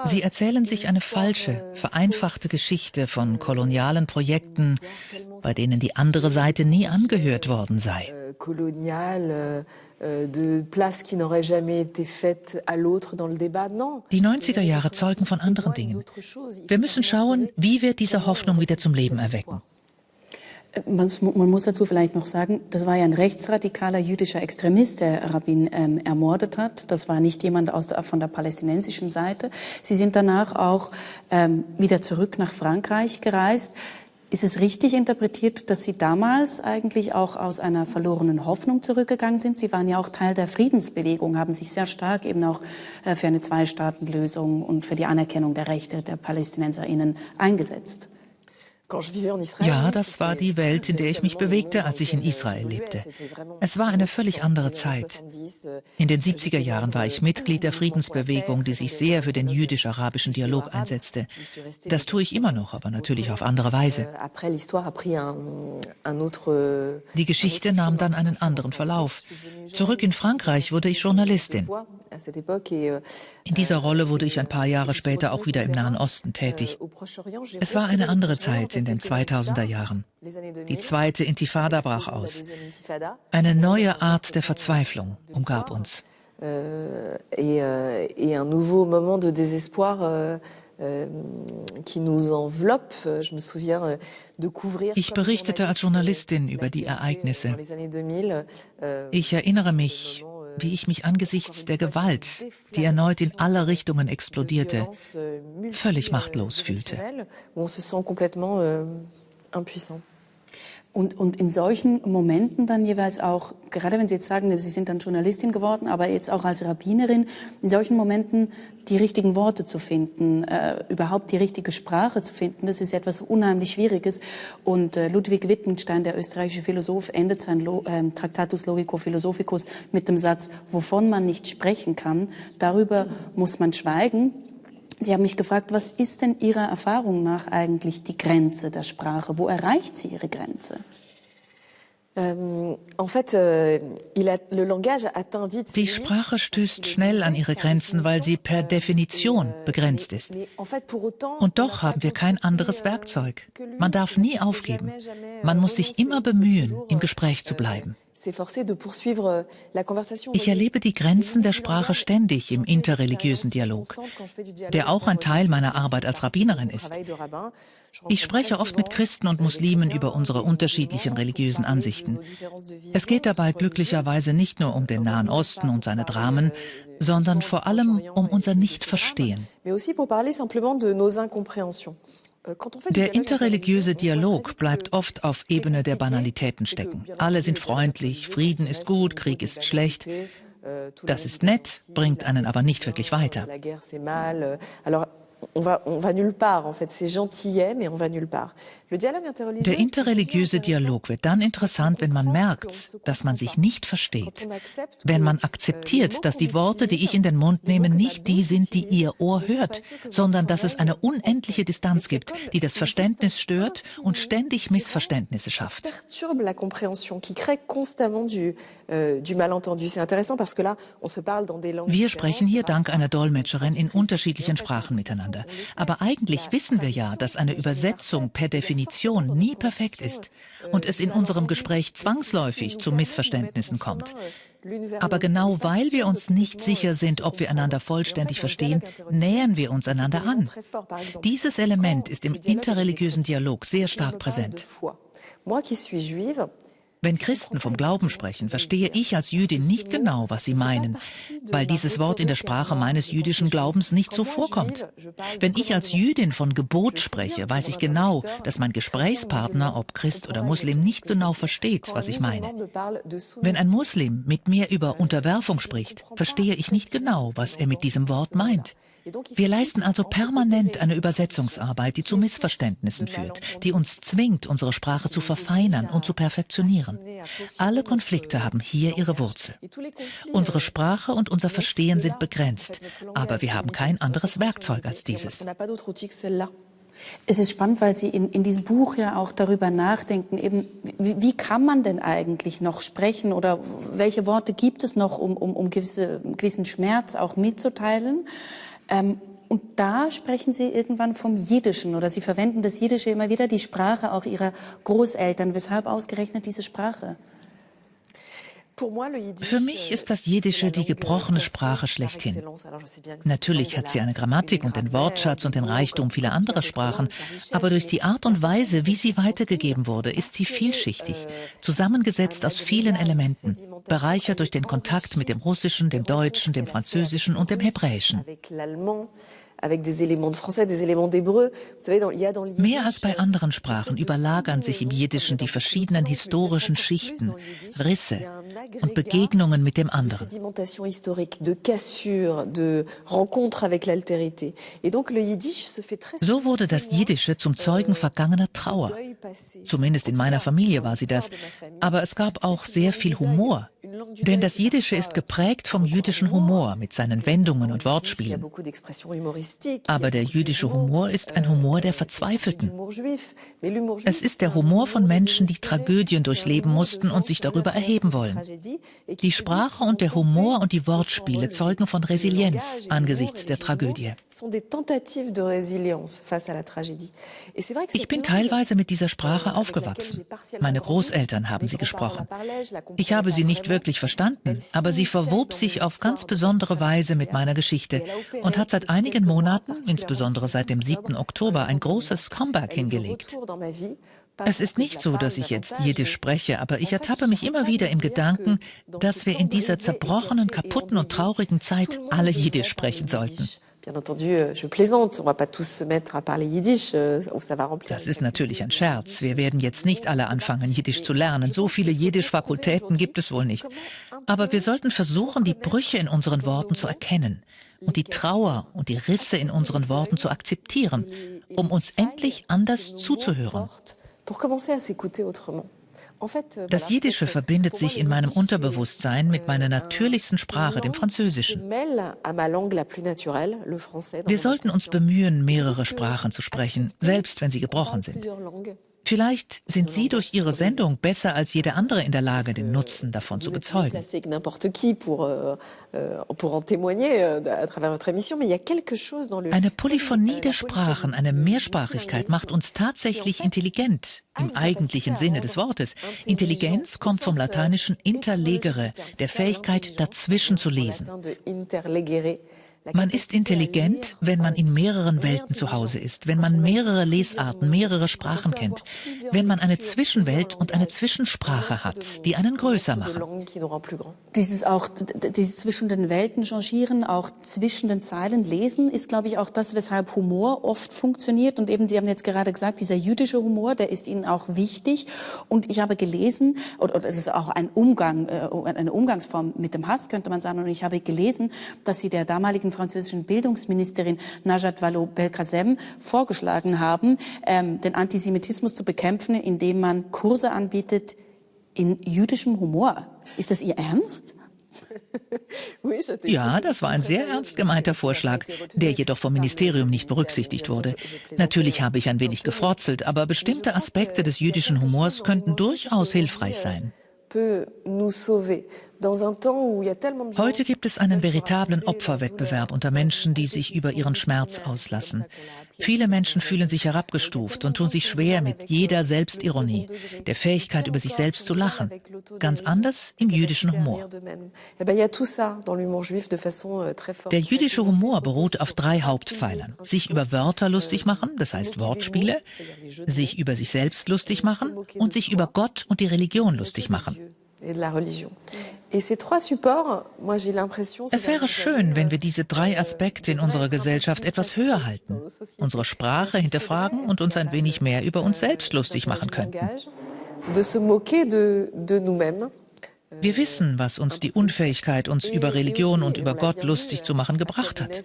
Sie erzählen sich eine falsche, vereinfachte Geschichte von kolonialen Projekten, bei denen die andere Seite nie angehört worden sei. Die 90er Jahre zeugen von anderen Dingen. Wir müssen schauen, wie wir diese Hoffnung wieder zum Leben erwecken. Man muss dazu vielleicht noch sagen, das war ja ein rechtsradikaler jüdischer Extremist, der Rabin ermordet hat. Das war nicht jemand von der palästinensischen Seite. Sie sind danach auch wieder zurück nach Frankreich gereist. Ist es richtig interpretiert, dass Sie damals eigentlich auch aus einer verlorenen Hoffnung zurückgegangen sind? Sie waren ja auch Teil der Friedensbewegung, haben sich sehr stark eben auch für eine Zwei-Staaten-Lösung und für die Anerkennung der Rechte der PalästinenserInnen eingesetzt. Ja, das war die Welt, in der ich mich bewegte, als ich in Israel lebte. Es war eine völlig andere Zeit. In den 70er Jahren war ich Mitglied der Friedensbewegung, die sich sehr für den jüdisch-arabischen Dialog einsetzte. Das tue ich immer noch, aber natürlich auf andere Weise. Die Geschichte nahm dann einen anderen Verlauf. Zurück in Frankreich wurde ich Journalistin. In dieser Rolle wurde ich ein paar Jahre später auch wieder im Nahen Osten tätig. Es war eine andere Zeit in den 2000er Jahren. Die zweite Intifada brach aus. Eine neue Art der Verzweiflung umgab uns. Ich berichtete als Journalistin über die Ereignisse. Ich erinnere mich, wie ich mich angesichts der Gewalt, die erneut in alle Richtungen explodierte, völlig machtlos fühlte. Und in solchen Momenten dann jeweils auch, gerade wenn Sie jetzt sagen, Sie sind dann Journalistin geworden, aber jetzt auch als Rabbinerin, in solchen Momenten die richtigen Worte zu finden, überhaupt die richtige Sprache zu finden, das ist etwas unheimlich Schwieriges. Und Ludwig Wittgenstein, der österreichische Philosoph, endet sein Tractatus Logico-Philosophicus mit dem Satz, wovon man nicht sprechen kann, darüber muss man schweigen. Sie haben mich gefragt, was ist denn Ihrer Erfahrung nach eigentlich die Grenze der Sprache? Wo erreicht sie ihre Grenze? Die Sprache stößt schnell an ihre Grenzen, weil sie per Definition begrenzt ist. Und doch haben wir kein anderes Werkzeug. Man darf nie aufgeben. Man muss sich immer bemühen, im Gespräch zu bleiben. Ich erlebe die Grenzen der Sprache ständig im interreligiösen Dialog, der auch ein Teil meiner Arbeit als Rabbinerin ist. Ich spreche oft mit Christen und Muslimen über unsere unterschiedlichen religiösen Ansichten. Es geht dabei glücklicherweise nicht nur um den Nahen Osten und seine Dramen, sondern vor allem um unser Nichtverstehen. Der interreligiöse Dialog bleibt oft auf Ebene der Banalitäten stecken. Alle sind freundlich, Frieden ist gut, Krieg ist schlecht. Das ist nett, bringt einen aber nicht wirklich weiter. Der interreligiöse Dialog wird dann interessant, wenn man merkt, dass man sich nicht versteht. Wenn man akzeptiert, dass die Worte, die ich in den Mund nehme, nicht die sind, die Ihr Ohr hört, sondern dass es eine unendliche Distanz gibt, die das Verständnis stört und ständig Missverständnisse schafft. Wir sprechen hier dank einer Dolmetscherin in unterschiedlichen Sprachen miteinander. Aber eigentlich wissen wir ja, dass eine Übersetzung per Definition nie perfekt ist und es in unserem Gespräch zwangsläufig zu Missverständnissen kommt. Aber genau weil wir uns nicht sicher sind, ob wir einander vollständig verstehen, nähern wir uns einander an. Dieses Element ist im interreligiösen Dialog sehr stark präsent. Wenn Christen vom Glauben sprechen, verstehe ich als Jüdin nicht genau, was sie meinen, weil dieses Wort in der Sprache meines jüdischen Glaubens nicht so vorkommt. Wenn ich als Jüdin von Gebot spreche, weiß ich genau, dass mein Gesprächspartner, ob Christ oder Muslim, nicht genau versteht, was ich meine. Wenn ein Muslim mit mir über Unterwerfung spricht, verstehe ich nicht genau, was er mit diesem Wort meint. Wir leisten also permanent eine Übersetzungsarbeit, die zu Missverständnissen führt, die uns zwingt, unsere Sprache zu verfeinern und zu perfektionieren. Alle Konflikte haben hier ihre Wurzel. Unsere Sprache und unser Verstehen sind begrenzt. Aber wir haben kein anderes Werkzeug als dieses. Es ist spannend, weil Sie in diesem Buch ja auch darüber nachdenken, eben, wie kann man denn eigentlich noch sprechen oder welche Worte gibt es noch, um gewissen Schmerz auch mitzuteilen? Und da sprechen Sie irgendwann vom Jiddischen oder Sie verwenden das Jiddische immer wieder, die Sprache auch Ihrer Großeltern. Weshalb ausgerechnet diese Sprache? Für mich ist das Jiddische die gebrochene Sprache schlechthin. Natürlich hat sie eine Grammatik und den Wortschatz und den Reichtum vieler anderer Sprachen, aber durch die Art und Weise, wie sie weitergegeben wurde, ist sie vielschichtig, zusammengesetzt aus vielen Elementen, bereichert durch den Kontakt mit dem Russischen, dem Deutschen, dem Französischen und dem Hebräischen. Mehr als bei anderen Sprachen überlagern sich im Jiddischen die verschiedenen historischen Schichten, Risse und Begegnungen mit dem anderen. So wurde das Jiddische zum Zeugen vergangener Trauer. Zumindest in meiner Familie war sie das. Aber es gab auch sehr viel Humor. Denn das Jiddische ist geprägt vom jüdischen Humor mit seinen Wendungen und Wortspielen. Aber der jüdische Humor ist ein Humor der Verzweifelten. Es ist der Humor von Menschen, die Tragödien durchleben mussten und sich darüber erheben wollen. Die Sprache und der Humor und die Wortspiele zeugen von Resilienz angesichts der Tragödie. Ich bin teilweise mit dieser Sprache aufgewachsen. Meine Großeltern haben sie gesprochen. Ich habe sie nicht wirklich verstanden, aber sie verwob sich auf ganz besondere Weise mit meiner Geschichte und hat seit einigen Monaten, insbesondere seit dem 7. Oktober, ein großes Comeback hingelegt. Es ist nicht so, dass ich jetzt Jiddisch spreche, aber ich ertappe mich immer wieder im Gedanken, dass wir in dieser zerbrochenen, kaputten und traurigen Zeit alle Jiddisch sprechen sollten. Das ist natürlich ein Scherz. Wir werden jetzt nicht alle anfangen, Jiddisch zu lernen. So viele Jiddisch-Fakultäten gibt es wohl nicht. Aber wir sollten versuchen, die Brüche in unseren Worten zu erkennen und die Trauer und die Risse in unseren Worten zu akzeptieren, um uns endlich anders zuzuhören. Das Jiddische verbindet sich in meinem Unterbewusstsein mit meiner natürlichsten Sprache, dem Französischen. Wir sollten uns bemühen, mehrere Sprachen zu sprechen, selbst wenn sie gebrochen sind. Vielleicht sind Sie durch Ihre Sendung besser als jede andere in der Lage, den Nutzen davon zu bezeugen. Eine Polyphonie der Sprachen, eine Mehrsprachigkeit macht uns tatsächlich intelligent, im eigentlichen Sinne des Wortes. Intelligenz kommt vom lateinischen interlegere, der Fähigkeit, dazwischen zu lesen. Man ist intelligent, wenn man in mehreren Welten zu Hause ist, wenn man mehrere Lesarten, mehrere Sprachen kennt, wenn man eine Zwischenwelt und eine Zwischensprache hat, die einen größer machen. Dieses zwischen den Welten changieren, auch zwischen den Zeilen lesen, ist, glaube ich, auch das, weshalb Humor oft funktioniert. Und eben, Sie haben jetzt gerade gesagt, dieser jüdische Humor, der ist Ihnen auch wichtig. Und ich habe gelesen, oder das ist auch ein eine Umgangsform mit dem Hass, könnte man sagen. Und ich habe gelesen, dass Sie der damaligen französischen Bildungsministerin Najat Vallaud-Belkacem vorgeschlagen haben, den Antisemitismus zu bekämpfen, indem man Kurse anbietet in jüdischem Humor. Ist das Ihr Ernst? Ja, das war ein sehr ernst gemeinter Vorschlag, der jedoch vom Ministerium nicht berücksichtigt wurde. Natürlich habe ich ein wenig gefrotzelt, aber bestimmte Aspekte des jüdischen Humors könnten durchaus hilfreich sein. Heute gibt es einen veritablen Opferwettbewerb unter Menschen, die sich über ihren Schmerz auslassen. Viele Menschen fühlen sich herabgestuft und tun sich schwer mit jeder Selbstironie, der Fähigkeit, über sich selbst zu lachen. Ganz anders im jüdischen Humor. Der jüdische Humor beruht auf 3 Hauptpfeilern. Sich über Wörter lustig machen, das heißt Wortspiele, sich über sich selbst lustig machen und sich über Gott und die Religion lustig machen. Es wäre schön, wenn wir diese 3 Aspekte in unserer Gesellschaft etwas höher halten, unsere Sprache hinterfragen und uns ein wenig mehr über uns selbst lustig machen könnten. Wir wissen, was uns die Unfähigkeit, uns über Religion und über Gott lustig zu machen, gebracht hat.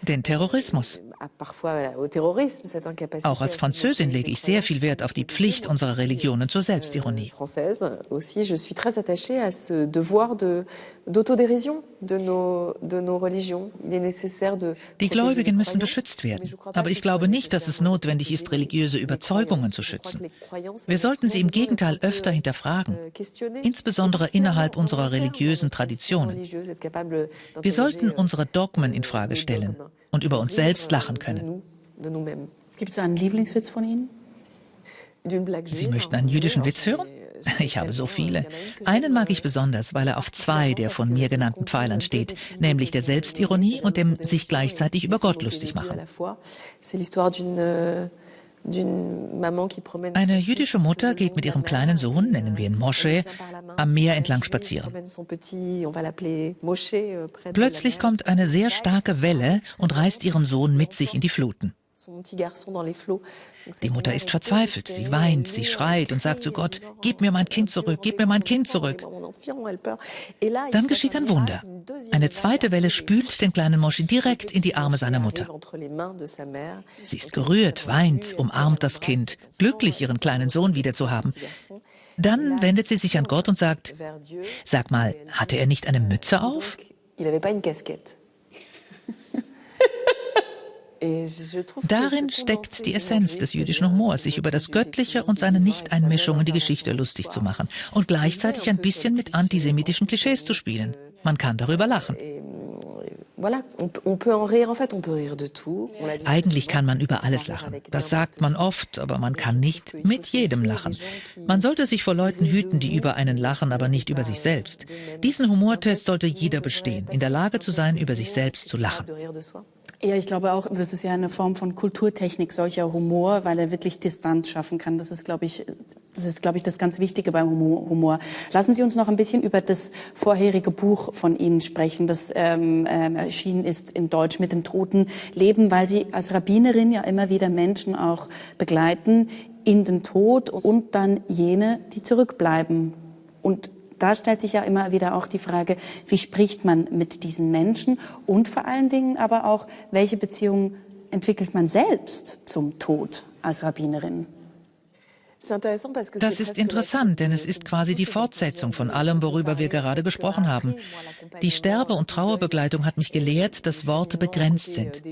Den Terrorismus. Auch als Französin lege ich sehr viel Wert auf die Pflicht unserer Religionen zur Selbstironie. Die Gläubigen müssen beschützt werden. Aber ich glaube nicht, dass es notwendig ist, religiöse Überzeugungen zu schützen. Wir sollten sie im Gegenteil öfter hinterfragen, insbesondere innerhalb unserer religiösen Traditionen. Wir sollten unsere Dogmen in Frage stellen und über uns selbst lachen können. Gibt es einen Lieblingswitz von Ihnen? Sie möchten einen jüdischen Witz hören? Ich habe so viele. Einen mag ich besonders, weil er auf zwei der von mir genannten Pfeilern steht, nämlich der Selbstironie und dem sich gleichzeitig über Gott lustig machen. Eine jüdische Mutter geht mit ihrem kleinen Sohn, nennen wir ihn Moshe, am Meer entlang spazieren. Plötzlich kommt eine sehr starke Welle und reißt ihren Sohn mit sich in die Fluten. Die Mutter ist verzweifelt, sie weint, sie schreit und sagt zu Gott, gib mir mein Kind zurück, gib mir mein Kind zurück. Dann geschieht ein Wunder. Eine zweite Welle spült den kleinen Moshe direkt in die Arme seiner Mutter. Sie ist gerührt, weint, umarmt das Kind, glücklich, ihren kleinen Sohn wiederzuhaben. Dann wendet sie sich an Gott und sagt, sag mal, hatte er nicht eine Mütze auf? Darin steckt die Essenz des jüdischen Humors, sich über das Göttliche und seine Nichteinmischung in die Geschichte lustig zu machen und gleichzeitig ein bisschen mit antisemitischen Klischees zu spielen. Man kann darüber lachen. Eigentlich kann man über alles lachen. Das sagt man oft, aber man kann nicht mit jedem lachen. Man sollte sich vor Leuten hüten, die über einen lachen, aber nicht über sich selbst. Diesen Humortest sollte jeder bestehen, in der Lage zu sein, über sich selbst zu lachen. Ja, ich glaube auch, das ist ja eine Form von Kulturtechnik, solcher Humor, weil er wirklich Distanz schaffen kann. Das ist, glaube ich, das ganz Wichtige beim Humor. Lassen Sie uns noch ein bisschen über das vorherige Buch von Ihnen sprechen, das erschienen ist in Deutsch mit dem toten Leben, weil Sie als Rabbinerin ja immer wieder Menschen auch begleiten in den Tod und dann jene, die zurückbleiben. Und da stellt sich ja immer wieder auch die Frage, wie spricht man mit diesen Menschen und vor allen Dingen aber auch, welche Beziehungen entwickelt man selbst zum Tod als Rabbinerin? Das ist interessant, denn es ist quasi die Fortsetzung von allem, worüber wir gerade gesprochen haben. Die Sterbe- und Trauerbegleitung hat mich gelehrt, dass Worte begrenzt sind.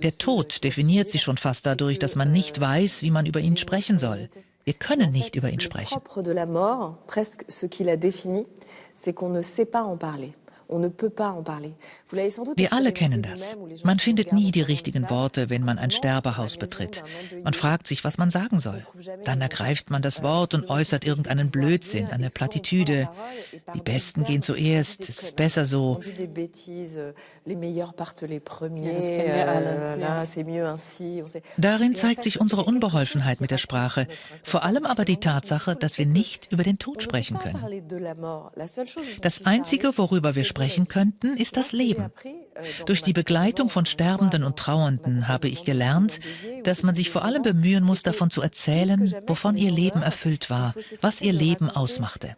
Der Tod definiert sich schon fast dadurch, dass man nicht weiß, wie man über ihn sprechen soll. Wir können nicht über ihn sprechen. Wir alle kennen das. Man findet nie die richtigen Worte, wenn man ein Sterbehaus betritt. Man fragt sich, was man sagen soll. Dann ergreift man das Wort und äußert irgendeinen Blödsinn, eine Plattitüde. Die Besten gehen zuerst, es ist besser so. Das kennen wir alle. Ja. Darin zeigt sich unsere Unbeholfenheit mit der Sprache. Vor allem aber die Tatsache, dass wir nicht über den Tod sprechen können. Das Einzige, worüber wir sprechen könnten, ist das Leben. Durch die Begleitung von Sterbenden und Trauernden habe ich gelernt, dass man sich vor allem bemühen muss, davon zu erzählen, wovon ihr Leben erfüllt war, was ihr Leben ausmachte.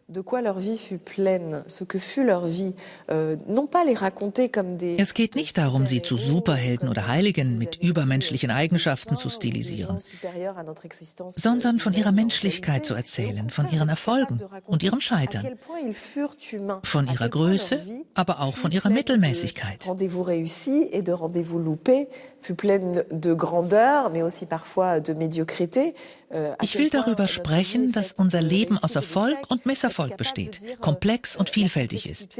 Es geht nicht darum, sie zu Superhelden oder Heiligen mit übermenschlichen Eigenschaften zu stilisieren, sondern von ihrer Menschlichkeit zu erzählen, von ihren Erfolgen und ihrem Scheitern, von ihrer Größe, aber auch von ihrer Mittelmäßigkeit. Rendez-vous réussis et de rendez-vous loupés fut pleine de grandeur, mais aussi parfois de médiocrité. Ich will darüber sprechen, dass unser Leben aus Erfolg und Misserfolg besteht, komplex und vielfältig ist.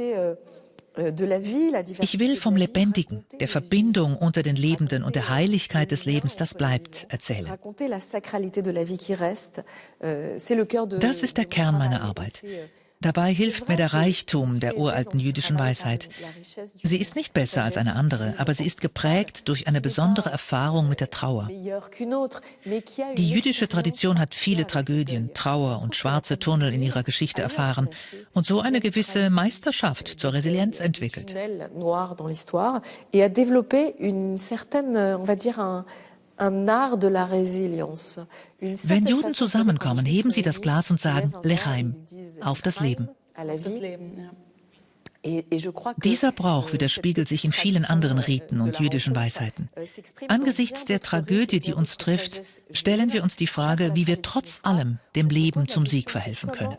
Ich will vom Lebendigen, der Verbindung unter den Lebenden und der Heiligkeit des Lebens, das bleibt, erzählen. Das ist der Kern meiner Arbeit. Dabei hilft mir der Reichtum der uralten jüdischen Weisheit. Sie ist nicht besser als eine andere, aber sie ist geprägt durch eine besondere Erfahrung mit der Trauer. Die jüdische Tradition hat viele Tragödien, Trauer und schwarze Tunnel in ihrer Geschichte erfahren und so eine gewisse Meisterschaft zur Resilienz entwickelt. Wenn Juden zusammenkommen, heben sie das Glas und sagen L'chaim, auf das Leben. Dieser Brauch widerspiegelt sich in vielen anderen Riten und jüdischen Weisheiten. Angesichts der Tragödie, die uns trifft, stellen wir uns die Frage, wie wir trotz allem dem Leben zum Sieg verhelfen können.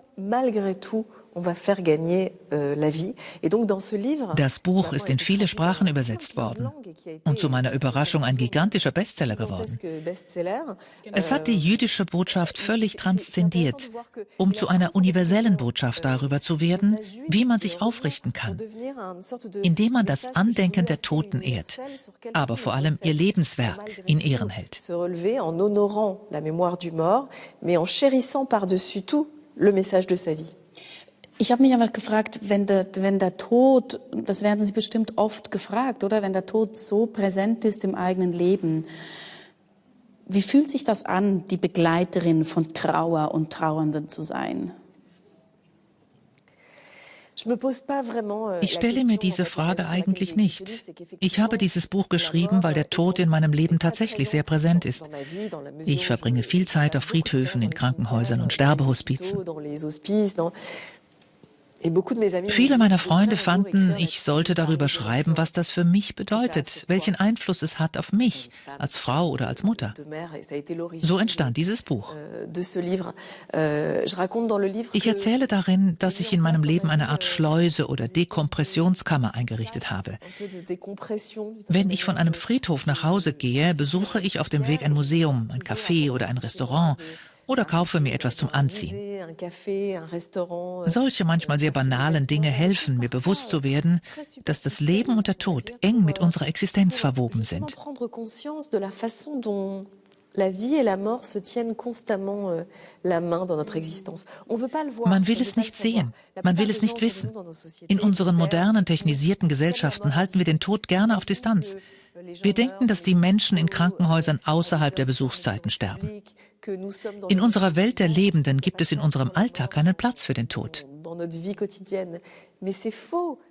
Das Buch ist in viele Sprachen übersetzt worden und zu meiner Überraschung ein gigantischer Bestseller geworden. Es hat die jüdische Botschaft völlig transzendiert, um zu einer universellen Botschaft darüber zu werden, wie man sich aufrichten kann, indem man das Andenken der Toten ehrt, aber vor allem ihr Lebenswerk in Ehren hält. Ich habe mich einfach gefragt, wenn der Tod, das werden Sie bestimmt oft gefragt, oder? Wenn der Tod so präsent ist im eigenen Leben, wie fühlt sich das an, die Begleiterin von Trauer und Trauernden zu sein? Ich stelle mir diese Frage eigentlich nicht. Ich habe dieses Buch geschrieben, weil der Tod in meinem Leben tatsächlich sehr präsent ist. Ich verbringe viel Zeit auf Friedhöfen, in Krankenhäusern und Sterbehospizen. Viele meiner Freunde fanden, ich sollte darüber schreiben, was das für mich bedeutet, welchen Einfluss es hat auf mich als Frau oder als Mutter. So entstand dieses Buch. Ich erzähle darin, dass ich in meinem Leben eine Art Schleuse oder Dekompressionskammer eingerichtet habe. Wenn ich von einem Friedhof nach Hause gehe, besuche ich auf dem Weg ein Museum, ein Café oder ein Restaurant oder kaufe mir etwas zum Anziehen. Solche manchmal sehr banalen Dinge helfen mir bewusst zu werden, dass das Leben und der Tod eng mit unserer Existenz verwoben sind. Man will es nicht sehen, man will es nicht wissen. In unseren modernen, technisierten Gesellschaften halten wir den Tod gerne auf Distanz. Wir denken, dass die Menschen in Krankenhäusern außerhalb der Besuchszeiten sterben. In unserer Welt der Lebenden gibt es in unserem Alltag keinen Platz für den Tod.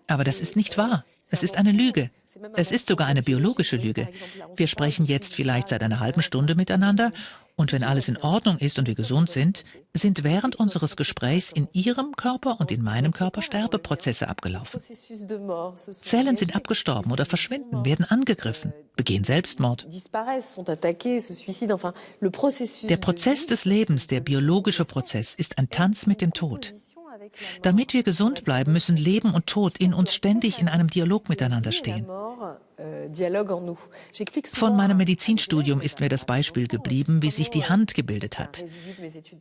Aber das ist nicht wahr. Es ist eine Lüge. Es ist sogar eine biologische Lüge. Wir sprechen jetzt vielleicht seit einer halben Stunde miteinander und wenn alles in Ordnung ist und wir gesund sind, sind während unseres Gesprächs in Ihrem Körper und in meinem Körper Sterbeprozesse abgelaufen. Zellen sind abgestorben oder verschwinden, werden angegriffen, begehen Selbstmord. Der Prozess des Lebens, der biologische Prozess, ist ein Tanz mit dem Tod. Damit wir gesund bleiben, müssen Leben und Tod in uns ständig in einem Dialog miteinander stehen. Von meinem Medizinstudium ist mir das Beispiel geblieben, wie sich die Hand gebildet hat.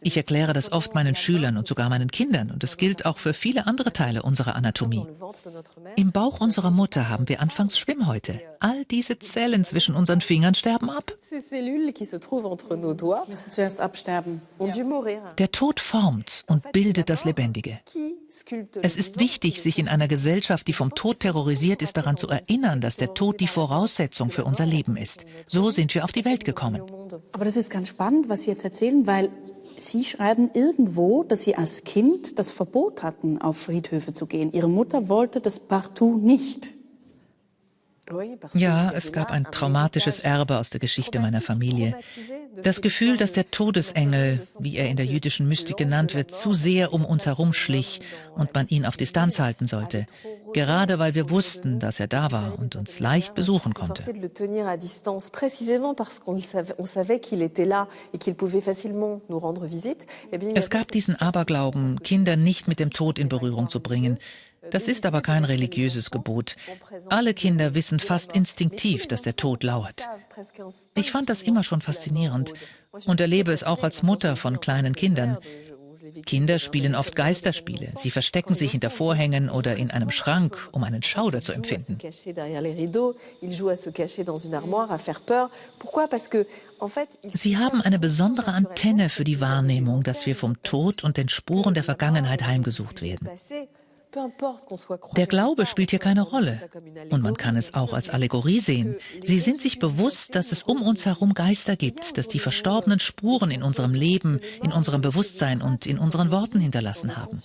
Ich erkläre das oft meinen Schülern und sogar meinen Kindern und es gilt auch für viele andere Teile unserer Anatomie. Im Bauch unserer Mutter haben wir anfangs Schwimmhäute. All diese Zellen zwischen unseren Fingern sterben ab. Müssen zuerst absterben. Der Tod formt und bildet das Lebendige. Es ist wichtig, sich in einer Gesellschaft, die vom Tod terrorisiert ist, daran zu erinnern, dass der Tod die Voraussetzung für unser Leben ist. So sind wir auf die Welt gekommen. Aber das ist ganz spannend, was Sie jetzt erzählen, weil Sie schreiben irgendwo, dass Sie als Kind das Verbot hatten, auf Friedhöfe zu gehen. Ihre Mutter wollte das partout nicht. Ja, es gab ein traumatisches Erbe aus der Geschichte meiner Familie. Das Gefühl, dass der Todesengel, wie er in der jüdischen Mystik genannt wird, zu sehr um uns herum schlich und man ihn auf Distanz halten sollte. Gerade weil wir wussten, dass er da war und uns leicht besuchen konnte. Es gab diesen Aberglauben, Kinder nicht mit dem Tod in Berührung zu bringen. Das ist aber kein religiöses Gebot. Alle Kinder wissen fast instinktiv, dass der Tod lauert. Ich fand das immer schon faszinierend und erlebe es auch als Mutter von kleinen Kindern. Kinder spielen oft Geisterspiele. Sie verstecken sich hinter Vorhängen oder in einem Schrank, um einen Schauder zu empfinden. Sie haben eine besondere Antenne für die Wahrnehmung, dass wir vom Tod und den Spuren der Vergangenheit heimgesucht werden. Der Glaube spielt hier keine Rolle und man kann es auch als Allegorie sehen. Sie sind sich bewusst, dass es um uns herum Geister gibt, dass die verstorbenen Spuren in unserem Leben, in unserem Bewusstsein und in unseren Worten hinterlassen haben.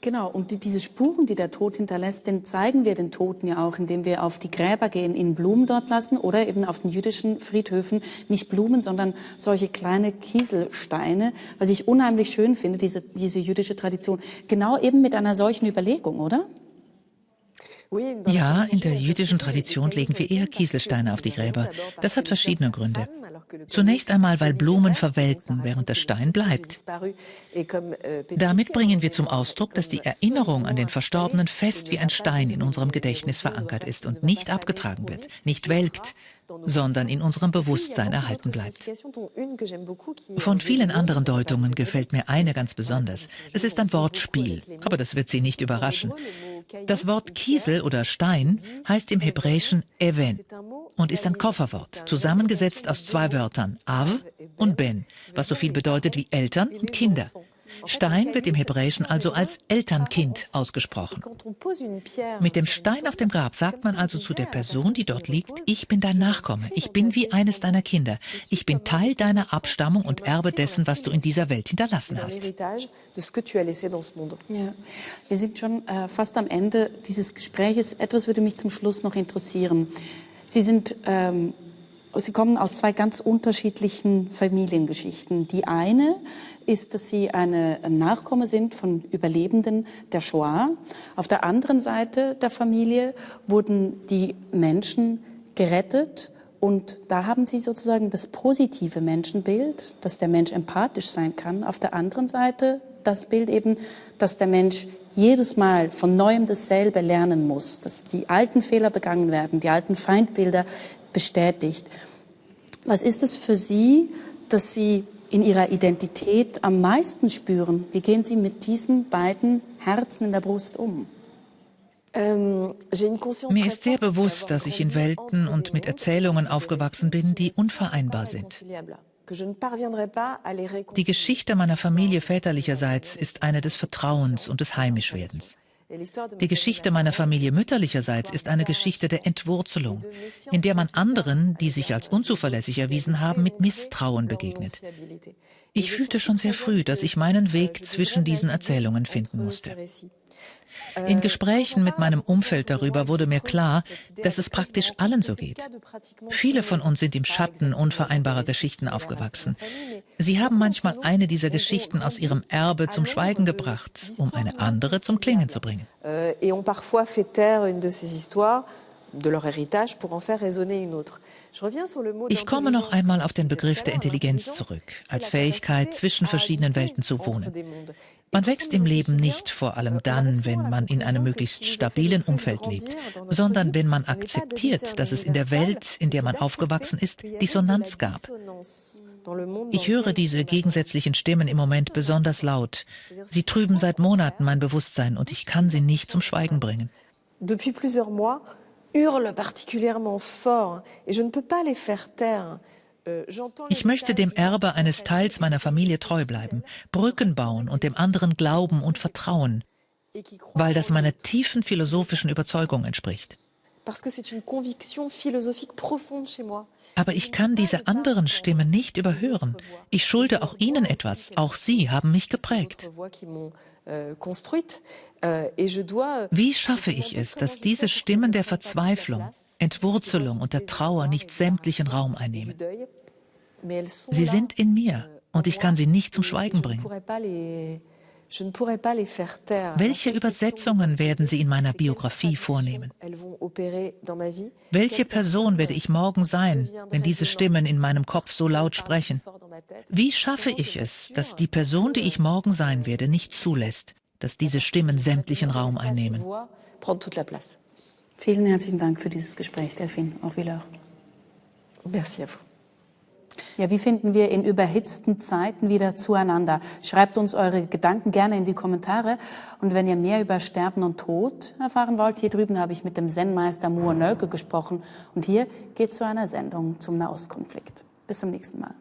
Genau, und diese Spuren, die der Tod hinterlässt, den zeigen wir den Toten ja auch, indem wir auf die Gräber gehen, ihnen Blumen dort lassen oder eben auf den jüdischen Friedhöfen nicht Blumen, sondern solche kleine Kieselsteine, was ich unheimlich schön finde, diese jüdische Tradition. Genau eben mit einer solchen Überlegung, oder? Ja, in der jüdischen Tradition legen wir eher Kieselsteine auf die Gräber. Das hat verschiedene Gründe. Zunächst einmal, weil Blumen verwelken, während der Stein bleibt. Damit bringen wir zum Ausdruck, dass die Erinnerung an den Verstorbenen fest wie ein Stein in unserem Gedächtnis verankert ist und nicht abgetragen wird, nicht welkt, sondern in unserem Bewusstsein erhalten bleibt. Von vielen anderen Deutungen gefällt mir eine ganz besonders. Es ist ein Wortspiel, aber das wird Sie nicht überraschen. Das Wort Kiesel oder Stein heißt im Hebräischen Even und ist ein Kofferwort, zusammengesetzt aus zwei Wörtern, Av und Ben, was so viel bedeutet wie Eltern und Kinder. Stein wird im Hebräischen also als Elternkind ausgesprochen. Mit dem Stein auf dem Grab sagt man also zu der Person, die dort liegt, ich bin dein Nachkomme, ich bin wie eines deiner Kinder, ich bin Teil deiner Abstammung und Erbe dessen, was du in dieser Welt hinterlassen hast. Ja. Wir sind schon fast am Ende dieses Gespräches. Etwas würde mich zum Schluss noch interessieren. Sie kommen aus zwei ganz unterschiedlichen Familiengeschichten. Die eine ist, dass Sie eine Nachkomme sind von Überlebenden der Shoah. Auf der anderen Seite der Familie wurden die Menschen gerettet. Und da haben Sie sozusagen das positive Menschenbild, dass der Mensch empathisch sein kann. Auf der anderen Seite das Bild eben, dass der Mensch jedes Mal von Neuem dasselbe lernen muss, dass die alten Fehler begangen werden, die alten Feindbilder bestätigt. Was ist es für Sie, dass Sie in Ihrer Identität am meisten spüren? Wie gehen Sie mit diesen beiden Herzen in der Brust um? Mir ist sehr bewusst, dass ich in Welten und mit Erzählungen aufgewachsen bin, die unvereinbar sind. Die Geschichte meiner Familie väterlicherseits ist eine des Vertrauens und des Heimischwerdens. Die Geschichte meiner Familie mütterlicherseits ist eine Geschichte der Entwurzelung, in der man anderen, die sich als unzuverlässig erwiesen haben, mit Misstrauen begegnet. Ich fühlte schon sehr früh, dass ich meinen Weg zwischen diesen Erzählungen finden musste. In Gesprächen mit meinem Umfeld darüber wurde mir klar, dass es praktisch allen so geht. Viele von uns sind im Schatten unvereinbarer Geschichten aufgewachsen. Sie haben manchmal eine dieser Geschichten aus ihrem Erbe zum Schweigen gebracht, um eine andere zum Klingen zu bringen. Ich komme noch einmal auf den Begriff der Intelligenz zurück, als Fähigkeit, zwischen verschiedenen Welten zu wohnen. Man wächst im Leben nicht vor allem dann, wenn man in einem möglichst stabilen Umfeld lebt, sondern wenn man akzeptiert, dass es in der Welt, in der man aufgewachsen ist, Dissonanz gab. Ich höre diese gegensätzlichen Stimmen im Moment besonders laut. Sie trüben seit Monaten mein Bewusstsein und ich kann sie nicht zum Schweigen bringen. Depuis plusieurs mois, hurlent particulièrement fort et je ne peux pas les faire taire. Ich möchte dem Erbe eines Teils meiner Familie treu bleiben, Brücken bauen und dem anderen glauben und vertrauen, weil das meiner tiefen philosophischen Überzeugung entspricht. Aber ich kann diese anderen Stimmen nicht überhören. Ich schulde auch ihnen etwas. Auch sie haben mich geprägt. Wie schaffe ich es, dass diese Stimmen der Verzweiflung, Entwurzelung und der Trauer nicht sämtlichen Raum einnehmen? Sie sind in mir und ich kann sie nicht zum Schweigen bringen. Welche Übersetzungen werden Sie in meiner Biografie vornehmen? Welche Person werde ich morgen sein, wenn diese Stimmen in meinem Kopf so laut sprechen? Wie schaffe ich es, dass die Person, die ich morgen sein werde, nicht zulässt, dass diese Stimmen sämtlichen Raum einnehmen? Vielen herzlichen Dank für dieses Gespräch, Delphine. Au revoir. Merci à vous. Ja, wie finden wir in überhitzten Zeiten wieder zueinander? Schreibt uns eure Gedanken gerne in die Kommentare. Und wenn ihr mehr über Sterben und Tod erfahren wollt, hier drüben habe ich mit dem Zen-Meister Muonöke gesprochen. Und hier geht es zu einer Sendung zum Nahostkonflikt. Bis zum nächsten Mal.